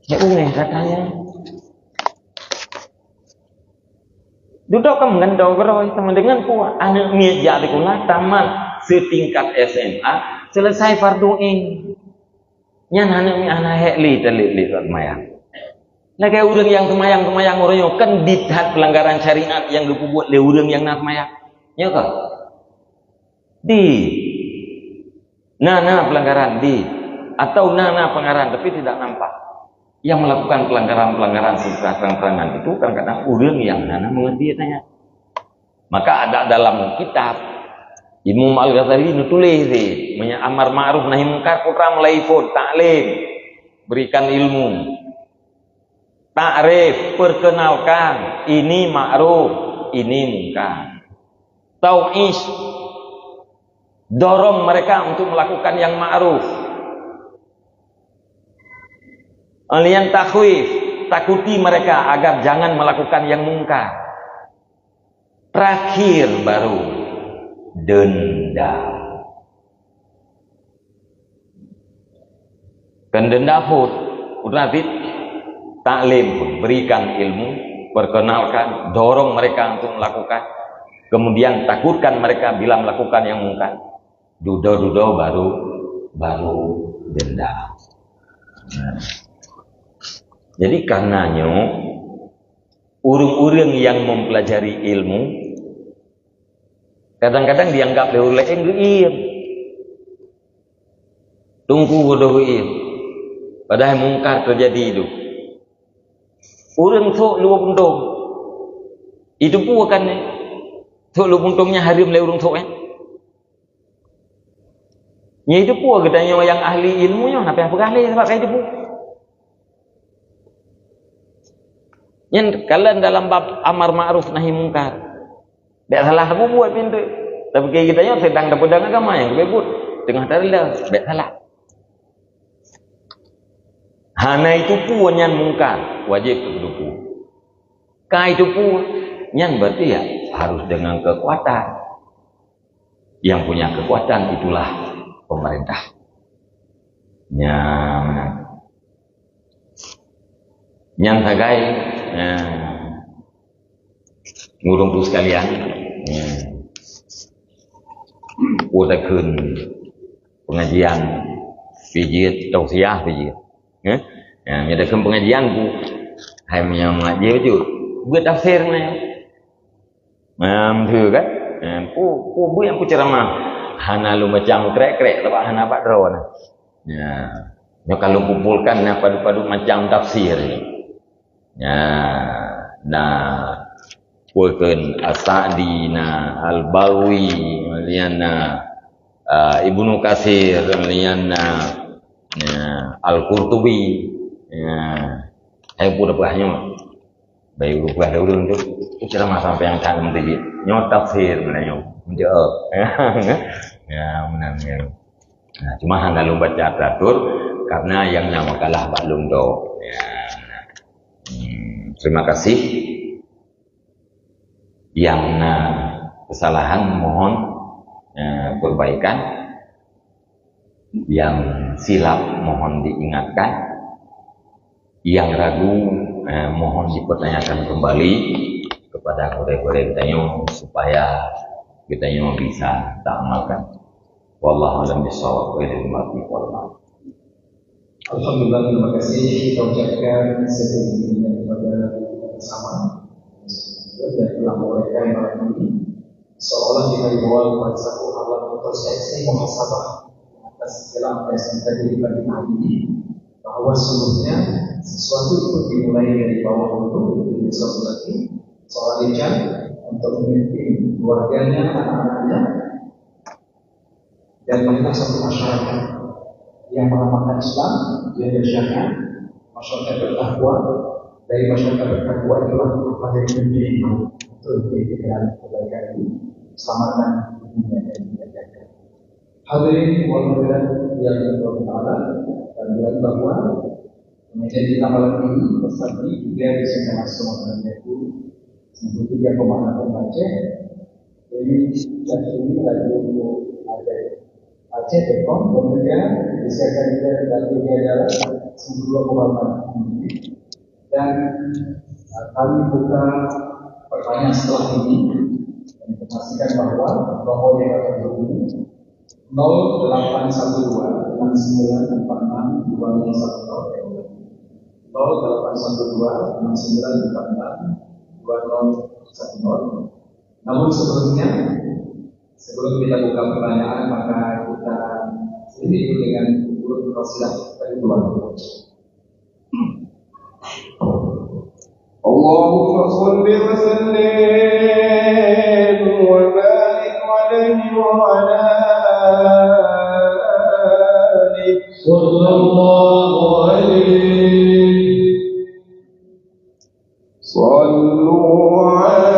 Ya bunga katanya. Duduk kamu ngandau keroi sama dengan kuat. Anak miat jadi kulah tamat setingkat SMA selesai fardu in. Nyan anak mi anak hekli telit mayang. Lagi orang yang semayang orang kan ditaat pelanggaran syariat yang dibuat oleh orang yang nak semayang. Ya kan? Nana pelanggaran atau nana pelanggaran tapi tidak nampak. Yang melakukan pelanggaran secara terang-terangan itu kadang-kadang orang yang nana mengerti tanya. Maka ada dalam kitab Imam Al-Ghazali nutulis amar ma'ruf nahi munkar putra melaifun taklim berikan ilmu. Ta'rif, perkenalkan ini ma'ruf, ini munkar. Tau'is, dorong mereka untuk melakukan yang ma'ruf. Alian takhwif, takuti mereka agar jangan melakukan yang munkar. Terakhir baru denda. Kan denda pun udah taklim pun berikan ilmu, perkenalkan, dorong mereka untuk melakukan, kemudian takutkan mereka bila melakukan yang mungkar. Dudo baru denda. Jadi karenanya urung-urung yang mempelajari ilmu kadang-kadang dianggap oleh enggeim. Tunggu bodohim. Padahal mungkar terjadi itu. Orang sok luar puntung. Itu pun kan sok luar puntungnya harim le orang sok Nya itu pun katanya yang ahli ilmunya apa ahli sebab itu pun. Yang kalian dalam bab amar ma'ruf nahi mungkar. Tak salah aku buat pintu. Tapi kita nya sedang dapat agama yang kebebut tengah tarila, tak salah. Hana itu pun yang mungkar wajib berduku. Ka itu pun yang berarti ya harus dengan kekuatan. Yang punya kekuatan itulah pemerintah. Yang tagai ngurung tu sekalian. Udakeun pengajian pijit tausiah pijit. Nyadakan pengajian ku hanya mengaji itu buat tafsir ni tu kan bu yang ku ceramah hana lu macam krek-krek lepas hana pak drone kalau kumpulkan padu-padu macam tafsir Nah, kulkeun As-Sa'di na Al-Balwi lianna Ibnu Katsir lianna Al-Qurtubi ayo pura bahnya bayi ubah dulu untuk ceramah sampai yang dalam tadi nyot tafsir menanya menjawab ya menanya. Nah, cuma hanya lomba catur karena yang nama kalah Pak Lundo ya. Terima kasih yang kesalahan mohon perbaikan, yang silap mohon diingatkan, yang ragu mohon dipertanyakan kembali kepada kolege-kolege kita supaya kita bisa tak amalkan. Wallahu a'lam bishawab. Alhamdulillah, terima kasih kita ucapkan sebelumnya kepada bersama dan telah mereka yang malam ini seolah kita dibawa kepada satu alam introspeksi muhasabah atas segala apa yang terjadi pada hari ini, bahwa sesungguhnya sesuatu itu dimulai dari bawah dulu dari suatu lagi seorang Richard untuk memimpin keluarganya, anak-anaknya dan membentuk satu masyarakat yang mengamalkan Islam, yang bersyariat, masyarakat bertakwa. Dari masyarakat bertakwa itulah merupakan pemimpin untuk menjadikan kebaikan ini, keselamatan dunia dan akhirat. Hadirin wal-hadirat yang dirahmati Allah, dan bulan bahwa menjadi amalan ini bersama juga bisa masuk dalam itu 93,6 Aceh. Jadi ini lagi untuk ada Aceh Tekon, kemudian disiapkan juga dari adalah 92,4 dan kami buka pertanyaan setelah ini dan memastikan bahwa nomor yang akan berhubungi 0812 6946 2010 0812 6946 2010. Namun sebelum kita buka pertanyaan, maka kita sendiri dulu dengan urut wasilah dari Tuhan. Allahumma shalli wa sallim wa barik alaihi wa ala alihi sallallahu alaihi sallu ala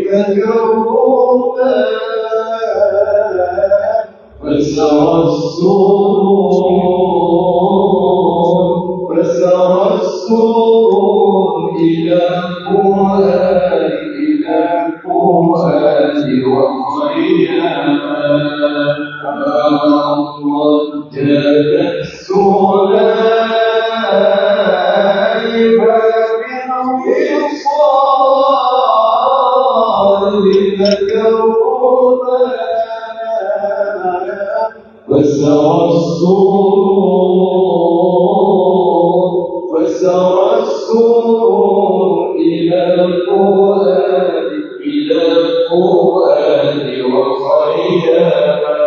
Thank you. إلى القرآن وخياما جادت سليم بالوصال ذكرنا فسرى السرور إلى القرآن وخياما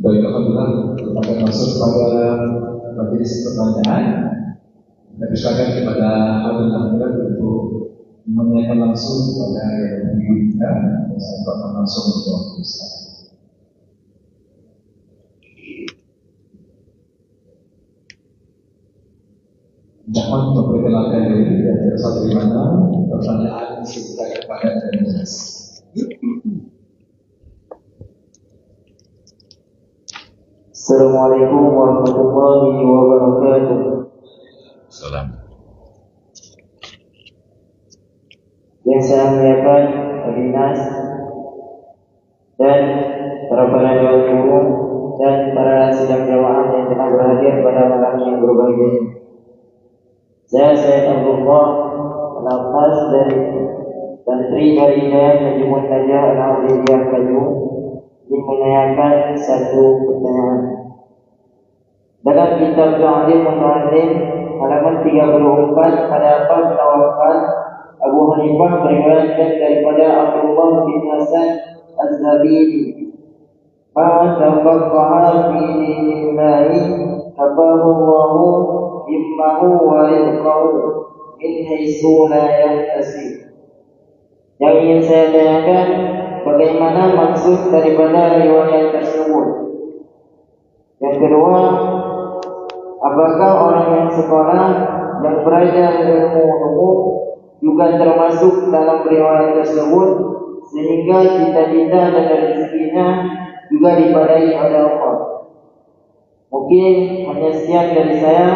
Baik, alhamdulillah kita akan masuk pada majelis pertanyaan. Kita persilakan kepada Alhamdulillah untuk menanyakan langsung kepada yang kita dan saya akan langsung menjawab. Jangan memperkenalkan diri dan berasal dari mana pertanyaan kita kepada majelis. Assalamualaikum warahmatullahi wabarakatuh. Salam. Yang saya muliakan Dinas dan para penajam umum dan para sidang jamaah yang telah berhadir pada malam yang berbahagia ini. Saya Syed Abdullah Nafas dari Santri Hidayah Najmun Najah Al-Aliyah Kayu ingin menanyakan satu pertanyaan. Dalam kitab Ta'lim Muta'allim halaman 34 pada bab tawakal, Abu Hanifah meriwayatkan daripada Abdullah bin Hasan Az-Zabidi fatafaqaha fi dinillahi haballahu himmahu wa rizqahu min haitsu la yahtasib. Yang ingin saya tanyakan, bagaimana maksud daripada riwayat tersebut? Yang kedua, apakah orang yang sekolah yang belajar ilmu umum juga termasuk dalam riwayat tersebut, sehingga cita-cita dan rezekinya juga dipadai oleh Allah? Mungkin hanya sekian dari saya.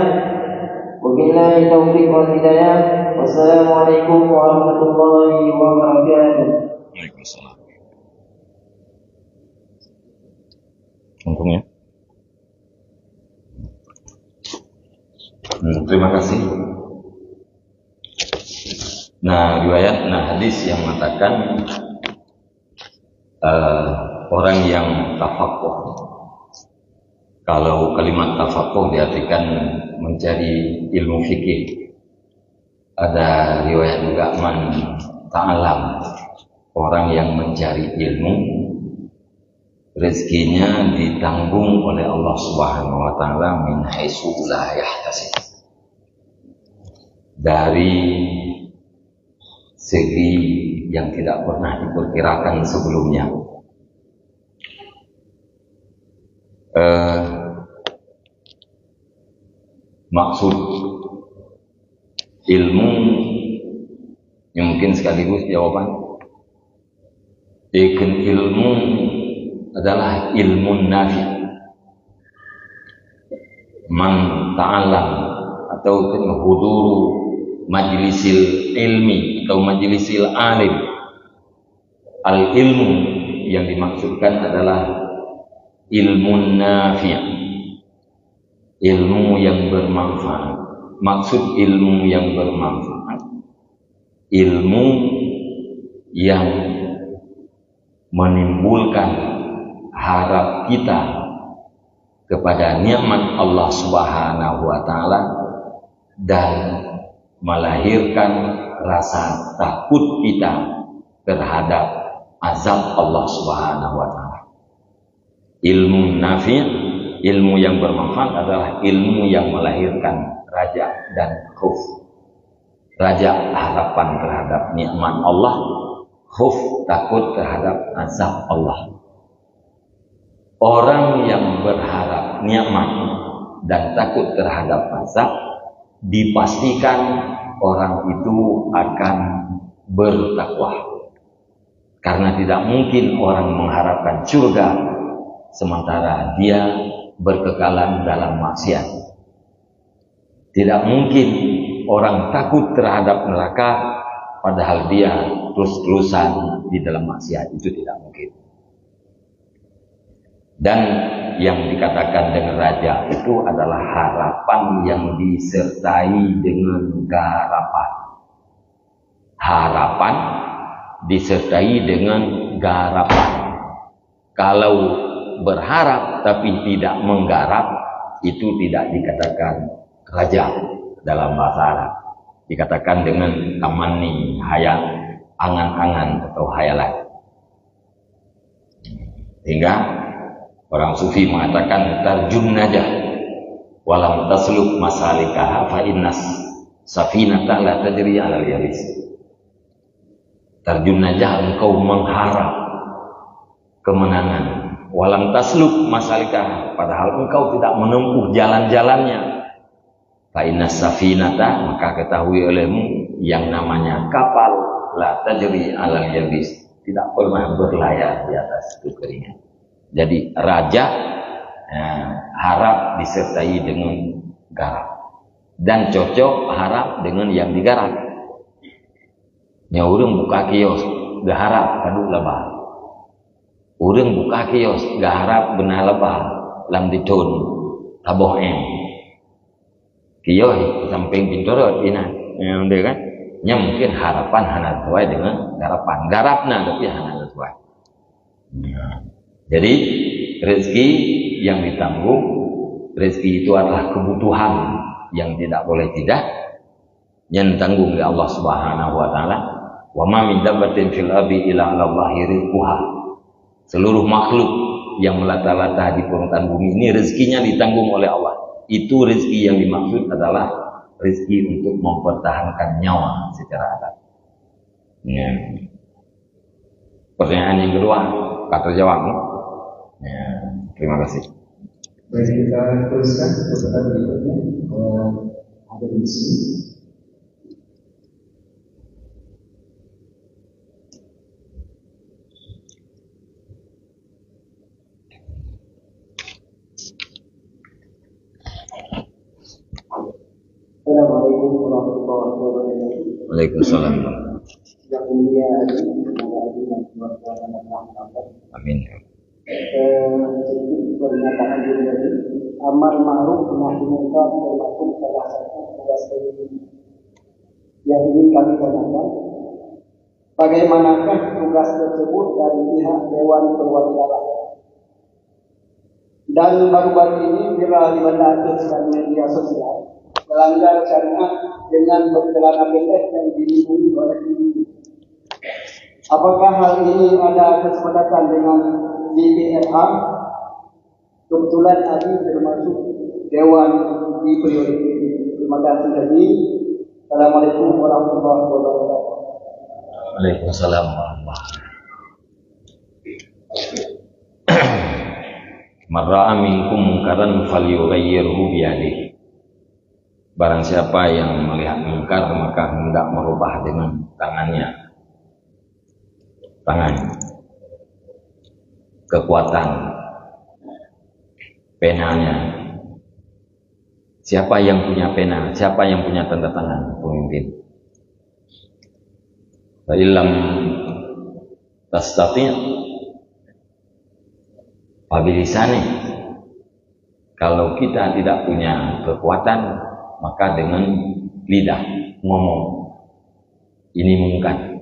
Wabillahi taufiq wal hidayah. Wassalamualaikum warahmatullahi wabarakatuh. Waalaikumsalam. Untungnya. Terima kasih. Nah, hadis yang mengatakan orang yang tafaqquh. Kalau kalimat tafaqquh diartikan mencari ilmu fikih. Ada riwayat juga man ta'alam, orang yang mencari ilmu, rezekinya ditanggung oleh Allah Subhanahu wa taala min haitsu la yahtasib. Dari segi yang tidak pernah diperkirakan sebelumnya. Maksud ilmu yang mungkin sekaligus jawaban. Ilmu adalah ilmu nafi. Man ta'alam atau huduru majlisil ilmi atau majlisil alim. Al ilmu yang dimaksudkan adalah ilmu nafi', ilmu yang bermanfaat. Maksud ilmu yang bermanfaat, ilmu yang menimbulkan harap kita kepada nikmat Allah Subhanahu wa taala dan melahirkan rasa takut kita terhadap azab Allah Subhanahu wa taala. Ilmu nafi', ilmu yang bermanfaat adalah ilmu yang melahirkan raja dan khauf. Raja harapan terhadap nikmat Allah, khauf takut terhadap azab Allah. Orang yang berharap nikmat dan takut terhadap azab, dipastikan orang itu akan bertakwa. Karena tidak mungkin orang mengharapkan surga sementara dia berkekalan dalam maksiat. Tidak mungkin orang takut terhadap neraka padahal dia terus-terusan di dalam maksiat. Itu tidak mungkin. Dan yang dikatakan dengan raja itu adalah harapan yang disertai dengan garapan. Harapan disertai dengan garapan. Kalau berharap tapi tidak menggarap, itu tidak dikatakan raja dalam bahasa Arab. Dikatakan dengan tamanni, hayal, angan-angan atau hayalan. Hingga orang sufi mengatakan tarjun najah walam tasluk masalikaha fa innas safinata la tajri 'alal yabis. Tarjun najah, engkau mengharap kemenangan, walam tasluk masalikaha, padahal engkau tidak menempuh jalan-jalannya. Fa innas safinata, maka ketahui olehmu yang namanya kapal la tajri 'alal yabis, tidak pernah berlayar di atas kekeringan. Jadi raja harap disertai dengan garap, dan cocok harap dengan yang digarap. Nya urang buka kios gak harap kadu lebah, urang buka kios gak harap benar lebah lam ditun taboh kios samping pintu ina yang dia kan nya mungkin harapan hana sesuai dengan garapna tapi hana sesuai. Jadi rezeki yang ditanggung, rezeki itu adalah kebutuhan yang tidak boleh tidak yang ditanggung oleh Allah Subhanahu wa taala. Wa ma min dabbatin fil ardi illa 'ala Allahi rizquha. Seluruh makhluk yang melata-lata di permukaan bumi ini rezekinya ditanggung oleh Allah. Itu rezeki yang dimaksud adalah rezeki untuk mempertahankan nyawa secara adat. Ya. Pertanyaan yang kedua, kata jawab. Ya, terima kasih. Baik, kita teruskan peserta berikutnya. Ada di sini. Assalamualaikum warahmatullahi wabarakatuh. Waalaikumsalam. Yang mulia Amin. Pernyataan diri tadi, amar ma'ruf nahi munkar termasuk salah satu tugas yang ingin kami tanyakan. Bagaimanakah tugas tersebut dari pihak Dewan Perwakilan Rakyat? Dan baru-baru ini viral di banda artis dan media sosial melanggar syariat dengan bercelana pendek yang dilindungi oleh diri. Apakah hal ini ada kesepakatan dengan DPRA? Kebetulan tadi termasuk Dewan di periode ini. Terima kasih tadi. Assalamualaikum warahmatullahi wabarakatuh. Waalaikumsalam warahmatullahi wabarakatuh. Man ra'a minkum munkaran falyughayyirhu biyadihi. Barang siapa yang melihat mungkar maka hendak merubah dengan tangannya. Tangan. Kekuatan. Penanya. Siapa yang punya pena? Siapa yang punya tanda tangan? Pemimpin. Fa illam tastati' fabilisani. Kalau kita tidak punya kekuatan, maka dengan lidah ngomong ini mungkar.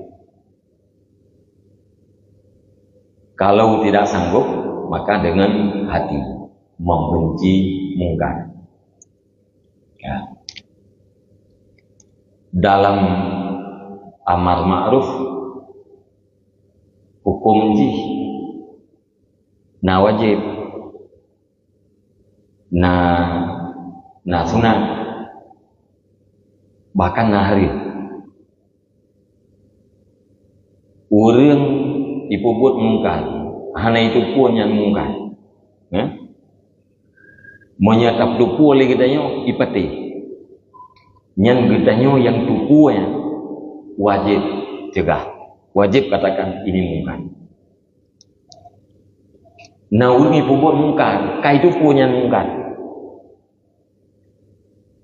Kalau tidak sanggup, maka dengan hati membenci mungkar. Ya. Dalam amar ma'ruf hukum ji na wajib na sunat bahkan na hari urang ipubut mungkar hana itu pun yang mungkar menyatap dupu oleh gedanyo ipati nyan gedanyo yang dupu yang wajib cegah, wajib katakan ini mungkar. Nah urang ipubut mungkar kai itu punya mungkar,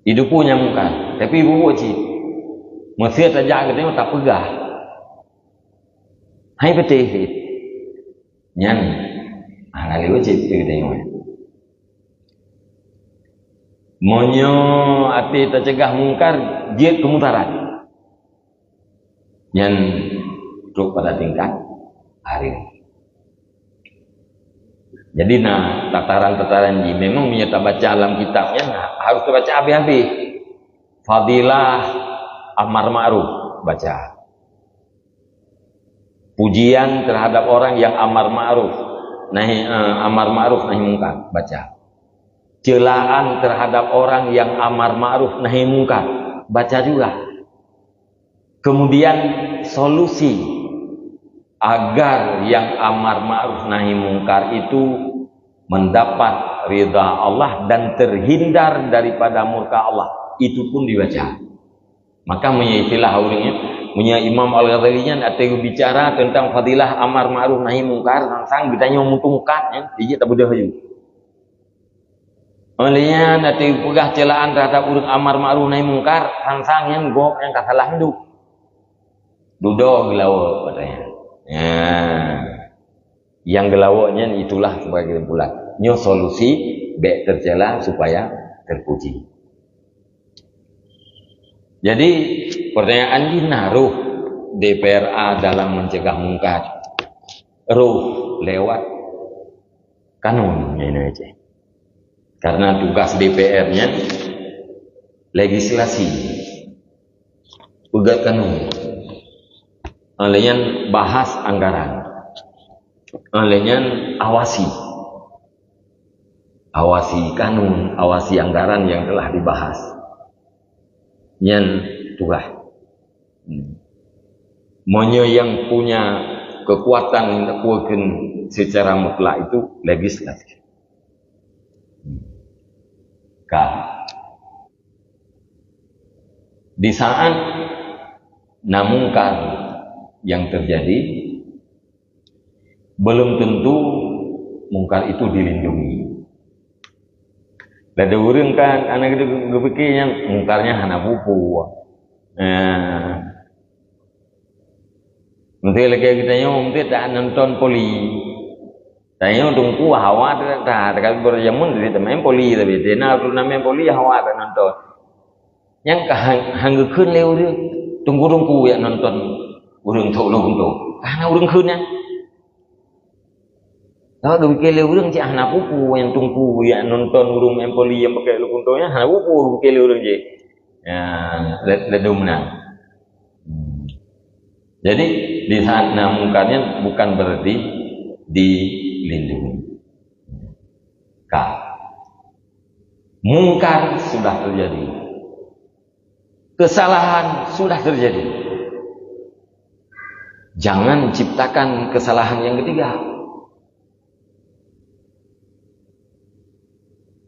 itu punya mungkar tapi bubut cik mesti tajak gedanyo tak pegah hai peti nyan halali wajib gedanyo monyo ati tercegah mungkar jid kemutaran yang duduk pada tingkat hari. Jadi tataran-tataran ini memang menyerta baca alam kitabnya harus terbaca habis-habis. Fadilah amar ma'ruf baca. Pujian terhadap orang yang amar ma'ruf nahi mungkar baca. Celaan terhadap orang yang amar ma'ruf nahi mungkar baca juga. Kemudian solusi agar yang amar ma'ruf nahi mungkar itu mendapat ridha Allah dan terhindar daripada murka Allah, itu pun dibaca. Maka menyilah orangnya punya Imam Al-Ghazali nya ada bicara tentang fadilah amar ma'ruf nahi mungkar langsung ditanya mutungkat dia tak boleh haju. Olehnya nanti pegah celaan terhadap urang amar ma'ruf nahi mungkar langsung yang gok yang kasalah hidup duduk gelawa katanya. Ya. Yang gelawanya itulah sebagai kesimpulan. Nyo solusi baik tercela supaya terpuji. Jadi pertanyaan ini naruh DPRA dalam mencegah mungkar. Ruh lewat kanun ini aja. Karena tugas DPR-nya legislasi. Pegat kanun. Alenya bahas anggaran, alenya awasi awasi kanun, awasi anggaran yang telah dibahas. Nyen tugas. Monyo yang punya kekuatan kuatkan secara mutlak itu legislatif. Di saat mungkar yang terjadi, belum tentu mungkar itu dilindungi. Ada orang kan anak itu berpikirnya mungkarnya hana buku. Nanti lagi kita nanti tak nonton poli. Tanya tunggu hawa tak kalau berjamun dari teman poli tapi dia nak turnamen poli hawa tak nonton. Yang hangga kun leu dia tunggu ya nonton urang tolong tu. Karena urang kunnya. Kalau dulu kele urang cik anak pupu yang tunggu ya nonton urang main poli yang pakai lukuntonya anak pupu kele urang je. Ya, ledu menang. Jadi di saat mungkarnya bukan berarti dilindungi. Mungkar sudah terjadi. Kesalahan sudah terjadi. Jangan ciptakan kesalahan yang ketiga.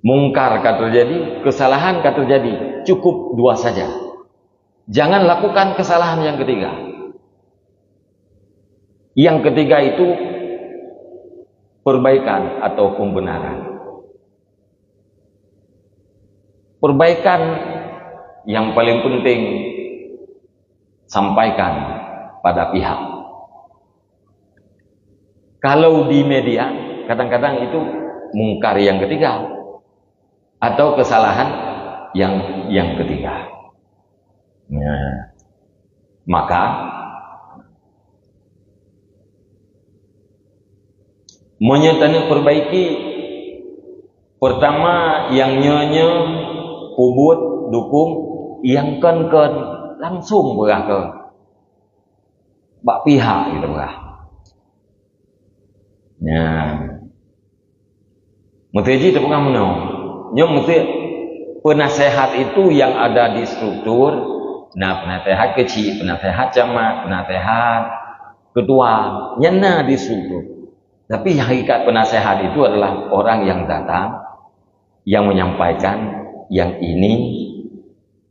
Mungkar kan terjadi, kesalahan kan terjadi. Cukup dua saja. Jangan lakukan kesalahan yang ketiga. Yang ketiga itu perbaikan atau pembenaran. Perbaikan yang paling penting sampaikan pada pihak. Kalau di media kadang-kadang itu mungkar yang ketiga atau kesalahan yang ketiga. Nah, maka menyatakan perbaiki pertama yang nyonya kubut dukung yang kan langsung berah ke bak pihak gitu berah. Ya. Mesti tu bukan menau. Nyom mesti penasehat itu yang ada di struktur, nah penasehat kecil, penasehat camat, penasehat ketua, nyana di struktur. Tapi yang hakikat penasehat itu adalah orang yang datang, yang menyampaikan yang ini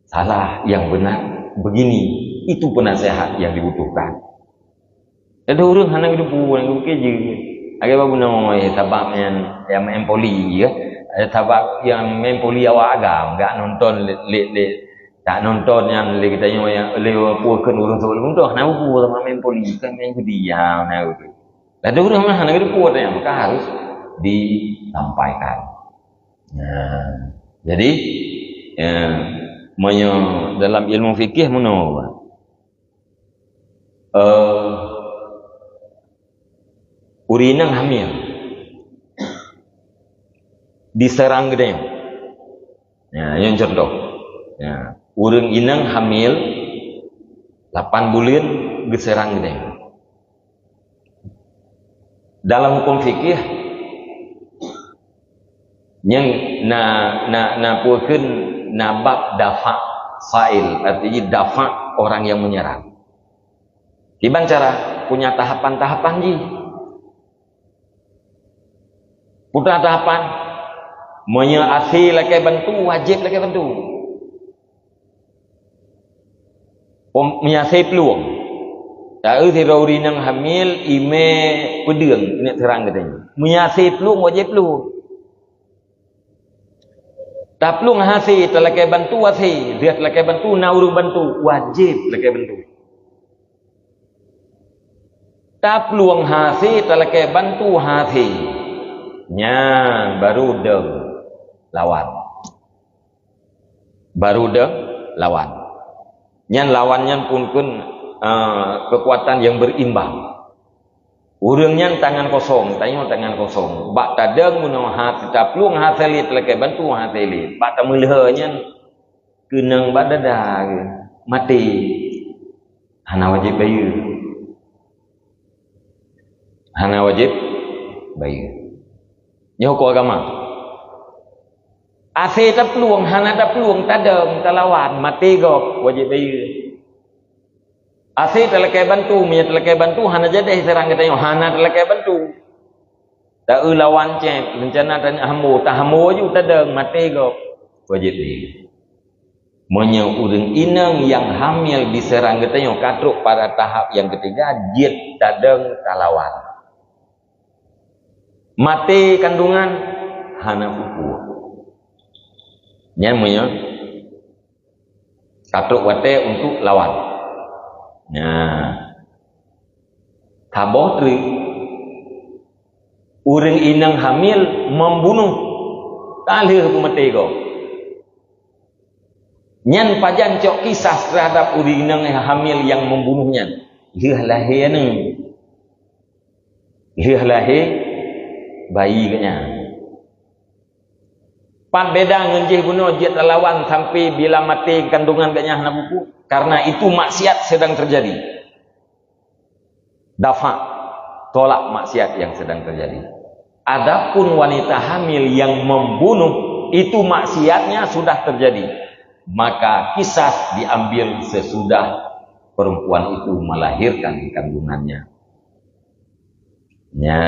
salah, yang benar begini. Itu penasehat yang dibutuhkan. Ada orang hendak hidup yang kerja. Agak bagus nama tabak yang main poli ya. Ada tabak yang main poli awak agam, enggak nonton tak nonton yang kita yang puakan urang sebelum tu. Nak buku sama main poli kan main judi ya, nak itu. Ada orang mana hendak hidup yang maka harus disampaikan. Nah, jadi dalam ilmu fikih menurut urinang hamil diserang gede. Ya, yang contoh. Ya, urang inang hamil 8 bulan diserang gede. Dalam hukum fikih yang puakeun nabab dafa fa'il, artinya dafa orang yang menyerang. Iban cara punya tahapan-tahapan ji. Putra tahapan menyeasi laki bantu, wajib laki bantu. Menyasi peluang. Tak erti rauri nang hamil ime pedeng ini terang katanya. Menyasi peluang wajib peluang. Tak peluang hasi laki bantu hasi, dia laki bantu nauru bantu wajib laki bantu. Tak peluang hasi laki bantu hasi. Nya baru deng lawan. Baru deng lawan. Nyan lawannya pun kekuatan yang berimbang. Urangnya tangan kosong, tanya tangan kosong. Bak tadeng munau hat kita peluang haselit leke bantu haselit. Bak tamulhanya kenang badada mati. Hana wajib bayu. Hana wajib bayu. Nyo ko agama. Ase tak peluang, hana tak peluang, tak ada, tak lawan, mati go, wajib bayar. Ase telekai bantu, minyak telekai bantu, hana jadi serang katanya, hana telekai bantu. Tak lawan cek, rencana tanya hamu, tak hamu je, tak ada, mati go, wajib bayar. Monya urang inang yang hamil diserang katanya, katruk pada tahap yang ketiga, jid tak ada, tak lawan. Mati kandungan, hana pupuk. Namanya katruk wate untuk lawan. Nah, tabotri urang inang hamil membunuh talih mati go. Nyan pajan cok kisah terhadap urang inang hamil yang membunuhnya. Liah lahir ni. Liah lahir bayi kenya. Pan beda ngenjih bunuh dia terlawan sampai bila mati kandungan gaknya nak buku karena itu maksiat sedang terjadi. Dafa tolak maksiat yang sedang terjadi. Adapun wanita hamil yang membunuh itu maksiatnya sudah terjadi. Maka kisah diambil sesudah perempuan itu melahirkan kandungannya. Ya,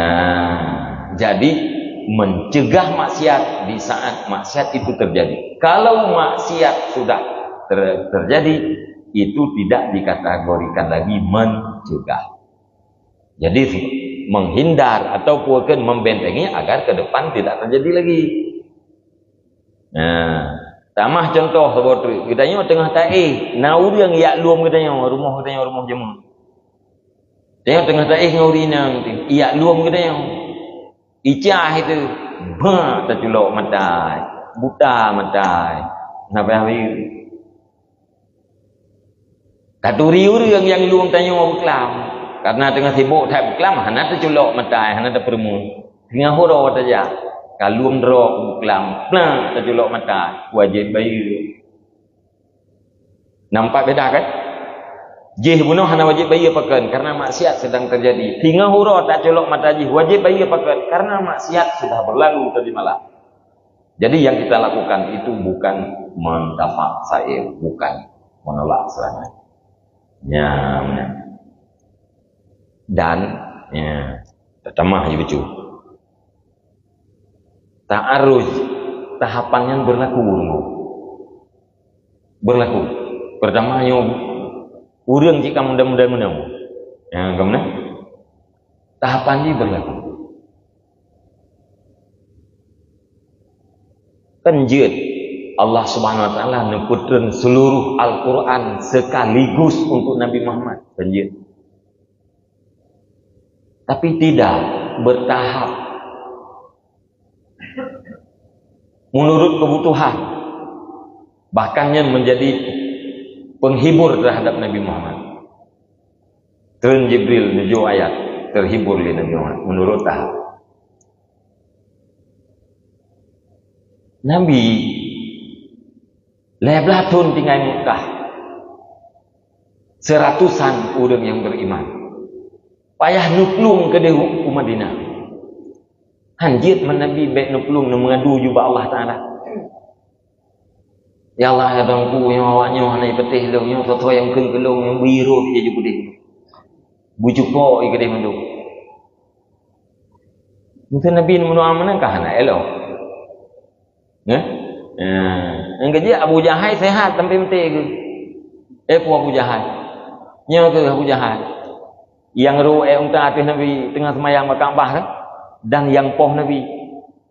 jadi mencegah maksiat di saat maksiat itu terjadi. Kalau maksiat sudah terjadi, itu tidak dikategorikan lagi mencegah. Jadi menghindar atau bukan membentengi agar ke depan tidak terjadi lagi. Nah, tamah contoh seperti kita tengah ta'i, nauri yang yak luam kita rumah jemaah. Tengah ta'i ngauri nang yak luam kita Icah itu, terculok matai, buta matai, sampai hari. Katuri yang luang tanya orang kelam, karena tengah sibuk tak kelam, hana terculok matai, hana terpermu. Tengah horo saja, kalau drop kelam, nah terculok matai, wajib bayar. Nampak beda kan? Jih bunuh hana wajib bayar pakan karena maksiat sedang terjadi. Hingga hura tak colok mata jih wajib bayar pakan karena maksiat sudah berlalu tadi malam. Jadi yang kita lakukan itu bukan mendafa sair, bukan menolak serangan. Ya, dan ya, tamah ya becu. Ta'aruz tahapannya berlaku. Pertama urang jika mudah-mudahan menamu. Yang kemudian tahapan ini berlaku. Penjut Allah Subhanahu wa taala neputreun seluruh Al-Qur'an sekaligus untuk Nabi Muhammad. Penjut. Tapi tidak bertahap. Menurut kebutuhan. Bahkan yang menjadi penghibur terhadap Nabi Muhammad. Turun Jibril nuju ayat terhibur oleh Nabi Muhammad menurut tahap. Nabi leblah tahun tinggal Mekah. Seratusan orang yang beriman. Payah nuplung ke dehu Madinah. Hanjit Nabi baik nuplung mengadu juga Allah Taala. Ya Allah ya dongku yang awaknya hanai petih dong yang toto yang kelong yang biru dia juga deh. Bujuk po ikut mandu. Mungkin Nabi menuaman kah anak elo. Yang kerja Abu Jahal sehat sampai mati ke. Abu Jahal. Nya ke Abu Jahal. Yang ru'e unta atas Nabi tengah semayang Ka'bah kan? Dan yang poh Nabi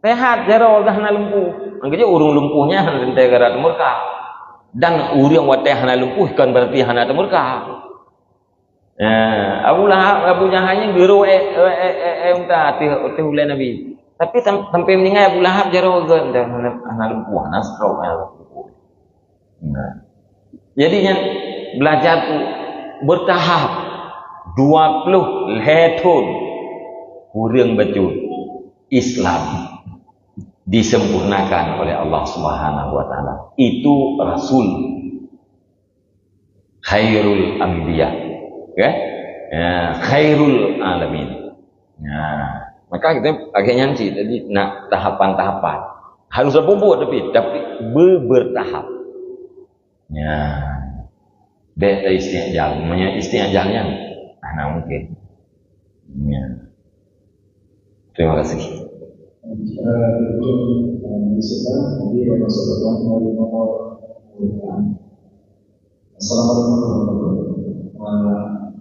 sehat jaro dah na lumpuh. Angkatnya urung lumpuhnya hana gara murka. Dan urang wateh hana lumpuh kan berarti hana murka. Abu Jahalnya guru unta teh ulai Nabi. Tapi sampai meninggal Abu Lahab jaro hana lumpuh, hana stroke lumpuh. Jadinya belajar tu bertahap 20 tahun urang baju Islam disempurnakan oleh Allah Subhanahu wa taala. Itu Rasul khairul anbiya, okay? Khairul alamin. Maka kita agak nyanci tadi nak tahapan-tahapan. Harus buat tapi bertahap. Ya. Beta istiajal, namanya istiajalnya. Nah mungkin. Ya. Terima kasih.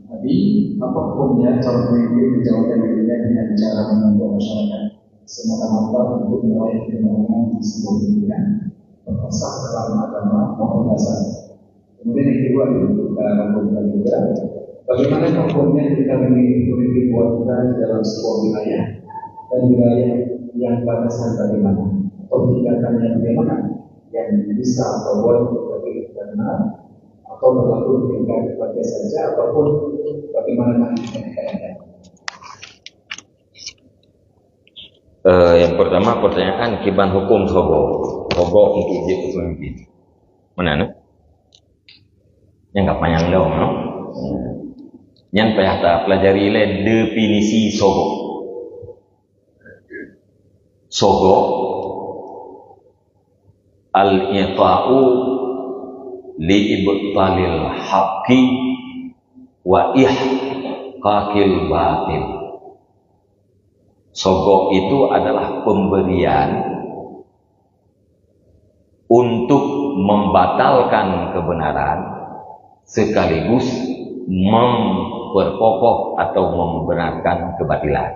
Tapi apa hukumnya calon pemimpin menjalankan dirinya dengan cara membantu masyarakat semata-mata untuk meraih kemenangan di sebuah pendidikan berasal dalam agama maupun dasar. Kemudian yang kedua kita lakukan juga bagaimana hukumnya kita memilih pemimpin wanita di dalam sebuah wilayah dan wilayah yang batasan bagaimana atau tingkatannya bagaimana yang bisa atau boleh kita benar atau berlaku tingkat kepada saja ataupun bagaimana yang pertama pertanyaan kiban hukum sogo untuk jadi pemimpin mana no? Yang nggak panjang dong no? Yang payah pelajari le definisi sogo al-i'ta'u li'ibtalil haqqi wa ihqaqil batil. Sogo itu adalah pemberian untuk membatalkan kebenaran sekaligus memperkokoh atau membenarkan kebatilan.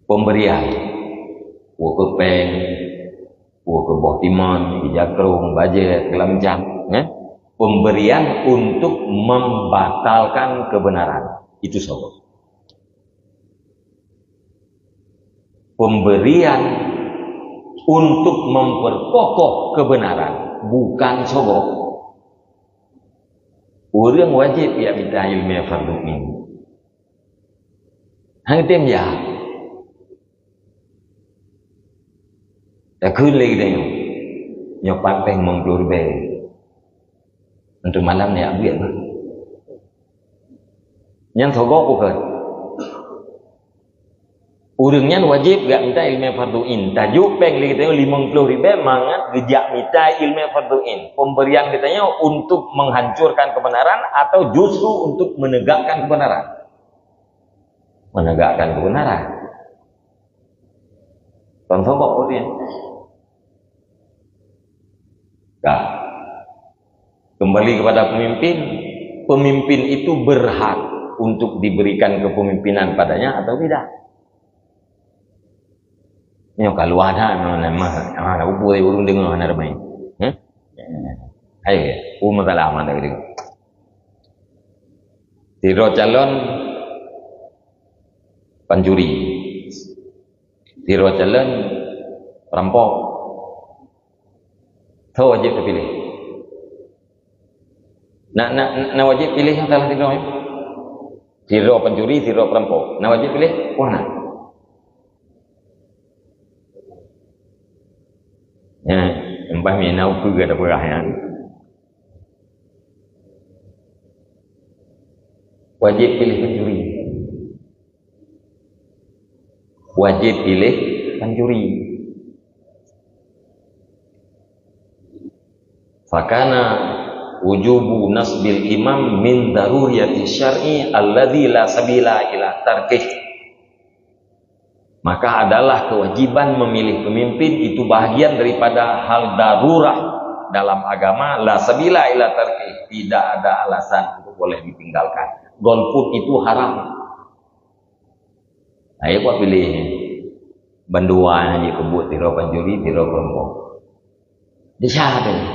Pemberian wakupeng boh timan, ijakrung, bajet, segala macam. Pemberian untuk membatalkan kebenaran. Itu sogo. Pemberian untuk memperkokoh kebenaran. Bukan sogo. Orang wajib ya minta ilmu fardu ain. Hang tem ya. Dah kulih dia. Nyopan peng mengklur be. Untuk malam ni abis lah. Yang sogok bukan. Urangnya wajib gak minta ilmu fardu ain. Tajuk peng li kita 50,000 mangat gejak minta ilmu fardu ain. Pemberian kitanya untuk menghancurkan kebenaran atau justru untuk menegakkan kebenaran. Menegakkan kebenaran. Contoh kok dia. Nah, kembali kepada pemimpin. Pemimpin itu berhak untuk diberikan kepemimpinan padanya atau tidak. Ini kalau ada mana boleh urung dengar mana ramai. Ayo ya, masalah mana gitu. Tiro calon pencuri, tiro calon perampok, tahu wajib terpilih. Nak wajib pilih yang salah tiro. Tiro pencuri, tiro perampok. Nak wajib pilih mana? Ya, empah minau juga ada perahnya. Wajib pilih pencuri. Wajib pilih pencuri. Fakana wujubu nasbil imam min daruriyati syar'i alladhi la sabila ila tarkih. Maka adalah kewajiban memilih pemimpin itu bahagian daripada hal darurah dalam agama, la sabila ila tarkih, tidak ada alasan untuk boleh ditinggalkan. Golput itu haram. Ayo buat pilih banduan aja kebut tiro pencuri, tiro perampok. Dia siapa ni?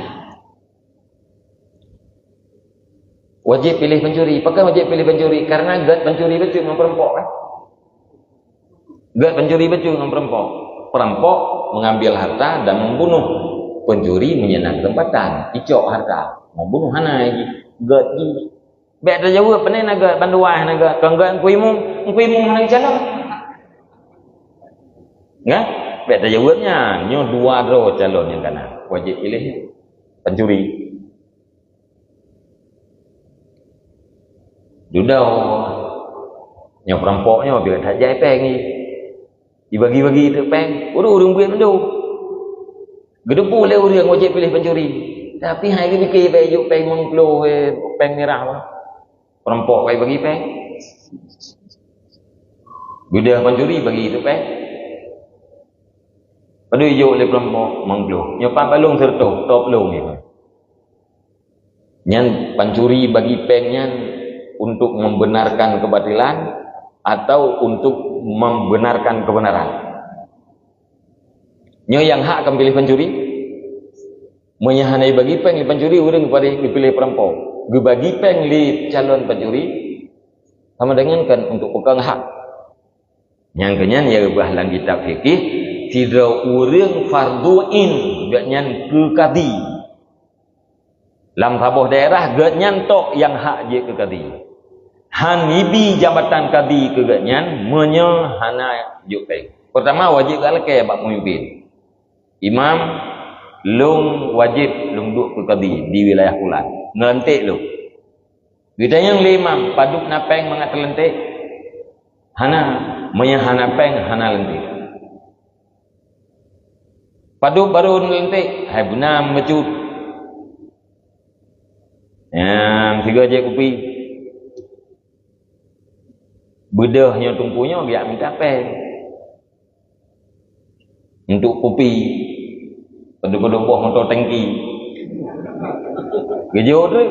Wajib pilih pencuri. Apakah wajib pilih pencuri? Karena gad pencuri betul dengan perampok kan? Gak pencuri betul dengan perampok. Perampok mengambil harta dan membunuh. Pencuri menyenang tempatan, icok harta, membunuh hana lagi. Gak di. Beda jauh apa ni naga banduan naga. Kangga kuimu hana jalan. Ya? Beda jawabnya. Nyo dua ro calon yang kana. Wajib pilih pencuri. Dudau. Nyo perampoknya bila tak jai peng ni. dibagi-bagi tu peng urang buat mendu gedu boleh urang wajib pilih pencuri tapi hari ni fikir baik peng mengklo peng merah perampok baik bagi peng gudah pencuri bagi tu peng pada hijau oleh perampok mengklo nyopak balung serta top long ni nyan pencuri bagi pengnya untuk membenarkan kebatilan atau untuk membenarkan kebenaran. Nyo yang hak akan pilih pencuri, menyahanai bagi peng li pencuri urang pada dipilih perampok. Ge bagi peng li calon pencuri sama dengan kan untuk pegang hak. Yang kenyan ya bahlan kitab fikih tidak urang farduin gatnyan ke kadi. Lam tabuh daerah gatnyan tok yang hak je ke kadi. Hanibi jabatan kadi ke gatnyan menyo hana juk peng. Pertama wajib galake bab pemimpin. Imam lung wajib lung duk ke kadi di wilayah Kulan. Ngelentik lu. Kita yang imam paduk napeng mangat lentik. Hana menyahana peng hana lentik. Paduk baru lentik, hai benar mecut. Tiga je kopi. Bedahnya tumpunya biar minta peng. Untuk kopi. Pada-pada buah motor tangki. Gejo tu.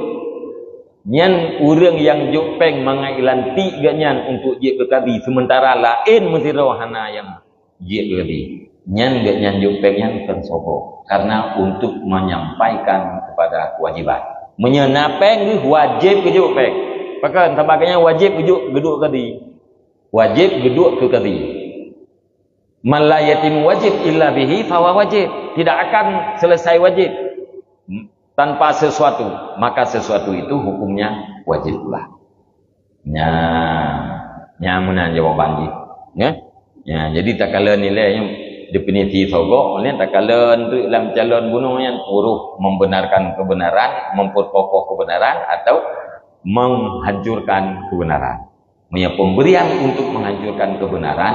Nyan urang yang juk peng mangai lantik ganyan untuk je ke kadi sementara lain mesti rohana yang je ke kadi. Nyan ganyan juk peng yang kan sopo karena untuk menyampaikan kepada kewajiban. Menyenapeng wajib ke juk peng. Pakan sebagainya wajib ke juk geduk kadi. Wajib geduk ke kadi. Man la yatim wajib illa bihi fawa wajib. Tidak akan selesai wajib tanpa sesuatu, maka sesuatu itu hukumnya wajib pula. Nyamunan jawaban dia. Ya, jadi tak kala nilainya definisi sogok, oleh tak kala untuk dalam calon bunuh yang huruf membenarkan kebenaran, memperkokoh kebenaran atau menghancurkan kebenaran. Punya pemberian untuk menghancurkan kebenaran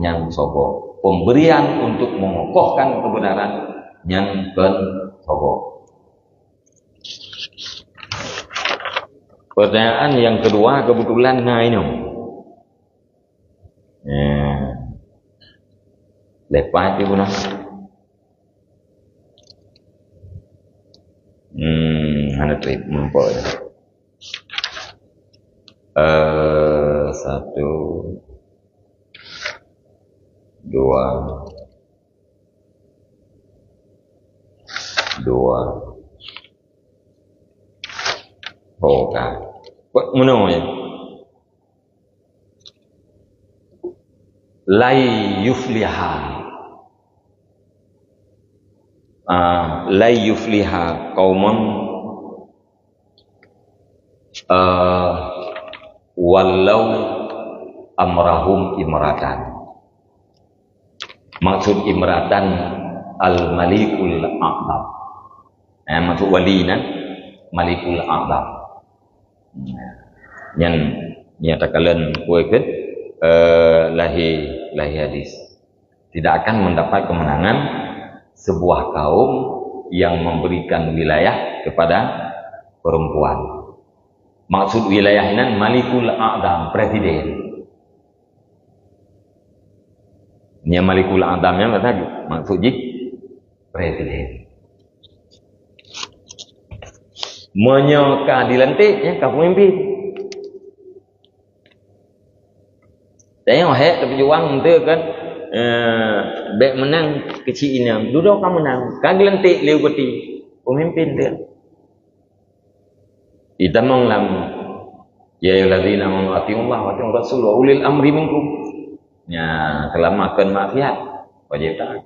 yang sogok. Pemberian untuk mengokohkan kebenaran yang sogok. Pertanyaan yang kedua kebetulan ini. Lepas itu guna. Hana trip mampu. Satu, dua. Oh kan. Buat mana ya? Lai yufliha. Lai yufliha qauman walau amrahum imratan. Maksud imratan al-malikul a'zam. Maksud walinan malikul a'zam. Yang nyatakan kuikat lahi hadis tidak akan mendapat kemenangan sebuah kaum yang memberikan wilayah kepada perempuan. Maksud wilayah ini malikul a'zam, presiden. Ini malikul a'zamnya maksudnya presiden. Menyokah dilantiknya kau pemimpin. Saya hek tapi juang tu kan baik menang kecil ini. Duduk kamu menang. Kan dilantik leu peti pemimpin dia. Kita menglam ya ayyuhallazina amanu atiiullah wa atiiur rasul wa ulil amri minkum. Ya, selamatkan maksiat wajib taat.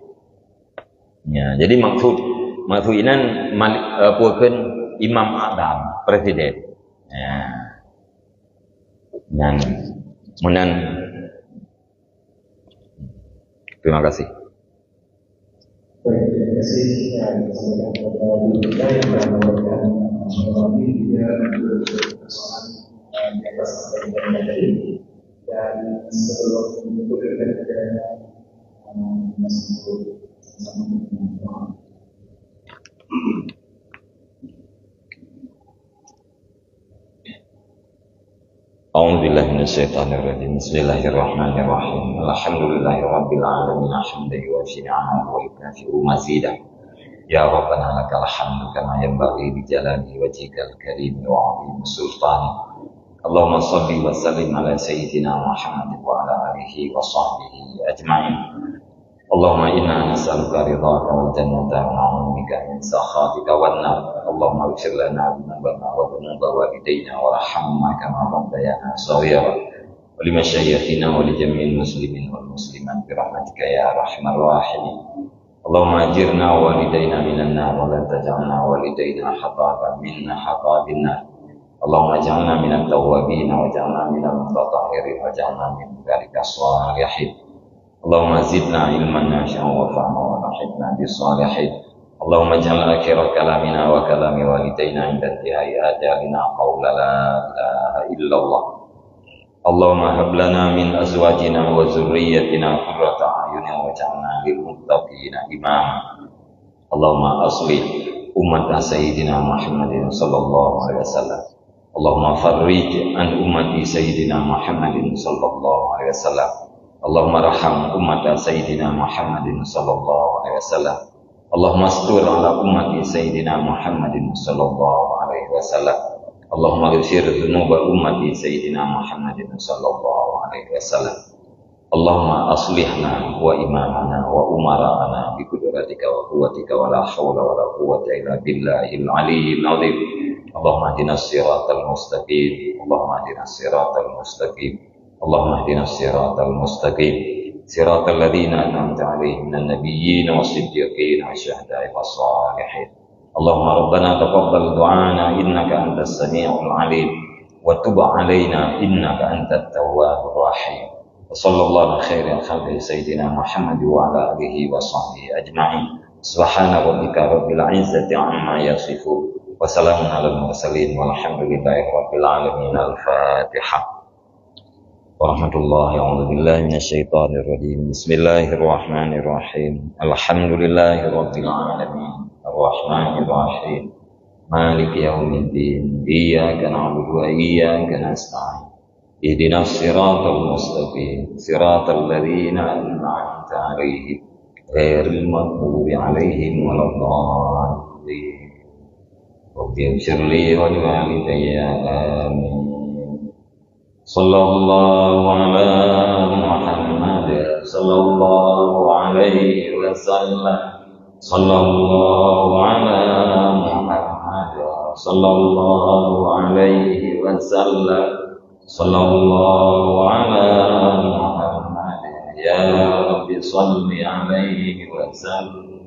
Ya, jadi maksud inan puakeun Imam Adam, presiden. Ya. Dan menan. Terima kasih. Baik, terima kasih yang disampaikan kepada kita yang telah memberikan mengalami dia persoalan di atas dari dan sebelum menutup kepada A'udzubillahi minasyaitonirrajim. Bismillahirrahmanirrahim. Alhamdulillahirabbil alamin. Hamdan yuwaffi ni'amahu wa yukafi'u mazidah. Ya Rabbana lakal hamdu kama yanbaghi li jalali wajhikal karim wa 'azimi sultani. Allahumma shalli wa sallim ala sayyidina Muhammad wa ala alihi wa sahbihi ajma'in. Allahumma inna nas'aluka ridhaka wal jannata wa na'udzubika min sakhatika wan nar. Allahumma ighfir lana dhunubana wa dhunuba walidayna warhamna kama rabbayana shaghira. Wa li masyayikhina wa li jami'il muslimin wal muslimat bi rahmatika ya arhamar rahimin. Allahumma ajirna wa walidayna minan nar wa la taj'alna walidayna hataban minna hatabin nar. Allahumma ij'alna minat tawwabin wa ij'alna minal mutatahhirin wa ij'alna min ibadika shalihin. Allahumma zidna ilman nafi'an wa fa'na wa lahidna bis-salihin. Allahumma ij'al akhira kalamina wa kalami walidayna 'inda intihai ajalina qawla la ilaha illallah. Allahumma hab lana min azwajina wa dhurriyyatina qurrata a'yunin waj'alna lil muttaqina imama. Allahumma aslih ummata sayyidina Muhammadin sallallahu alaihi wasallam. Allahumma farrij an ummati sayyidina Muhammadin sallallahu alaihi wasallam. Allahumma arham ummata sayyidina Muhammadin sallallahu alaihi wasallam. Allahumma astur ala ummati sayyidina Muhammadin sallallahu alaihi wasallam. Allahumma ighfir dhunuba ummati sayyidina Muhammadin sallallahu alaihi wasallam. Allahumma aslihna wa imamana wa umara'ana bi qudratika wa quwwatika wa la hawla wa la quwwata illa billahil aliyyil azim. Allahumma ihdinas siratal mustaqim. Allahumma ihdinas siratal mustaqim. Allahumma ihdinas siratal mustaqim. Siratal ladzina an'amta 'alaihim minan nabiyyin was-siddiqin wasyuhada'i was-shalihin. Allahumma rabbana taqabbal du'ana innaka antas sami'ul 'alim wa tub 'alaina innaka antat tawwabur rahim. Wa sallallahu khairal khalqi sayyidina Muhammad wa ala alihi wa sahbihi ajma'in. Subhana rabbika rabbil 'izzati 'amma yasifun wa salamun 'alal mursalin walhamdulillahi rabbil alamin. Al-Fatihah. Warahmatullahi wabarakatuh. Minasyaitonir rajim. Bismillahirrahmanirrahim. Alhamdulillahi rabbil alamin. Arrahmanir rahim. Maliki yaumiddin. Iyyaka na'budu wa iyyaka nasta'in. Ihdinas siratal mustaqim. Siratal ladzina an'amta 'alaihim ghairil maghdubi 'alaihim waladdallin. Rabbi ighfirli wa li walidayya. Amin. Sallallahu ala Muhammad sallallahu alaihi wasallam. Sallallahu ala Muhammad sallallahu alaihi wasallam. Sallallahu ala Muhammad ya Rabbi salli alaihi wasallam.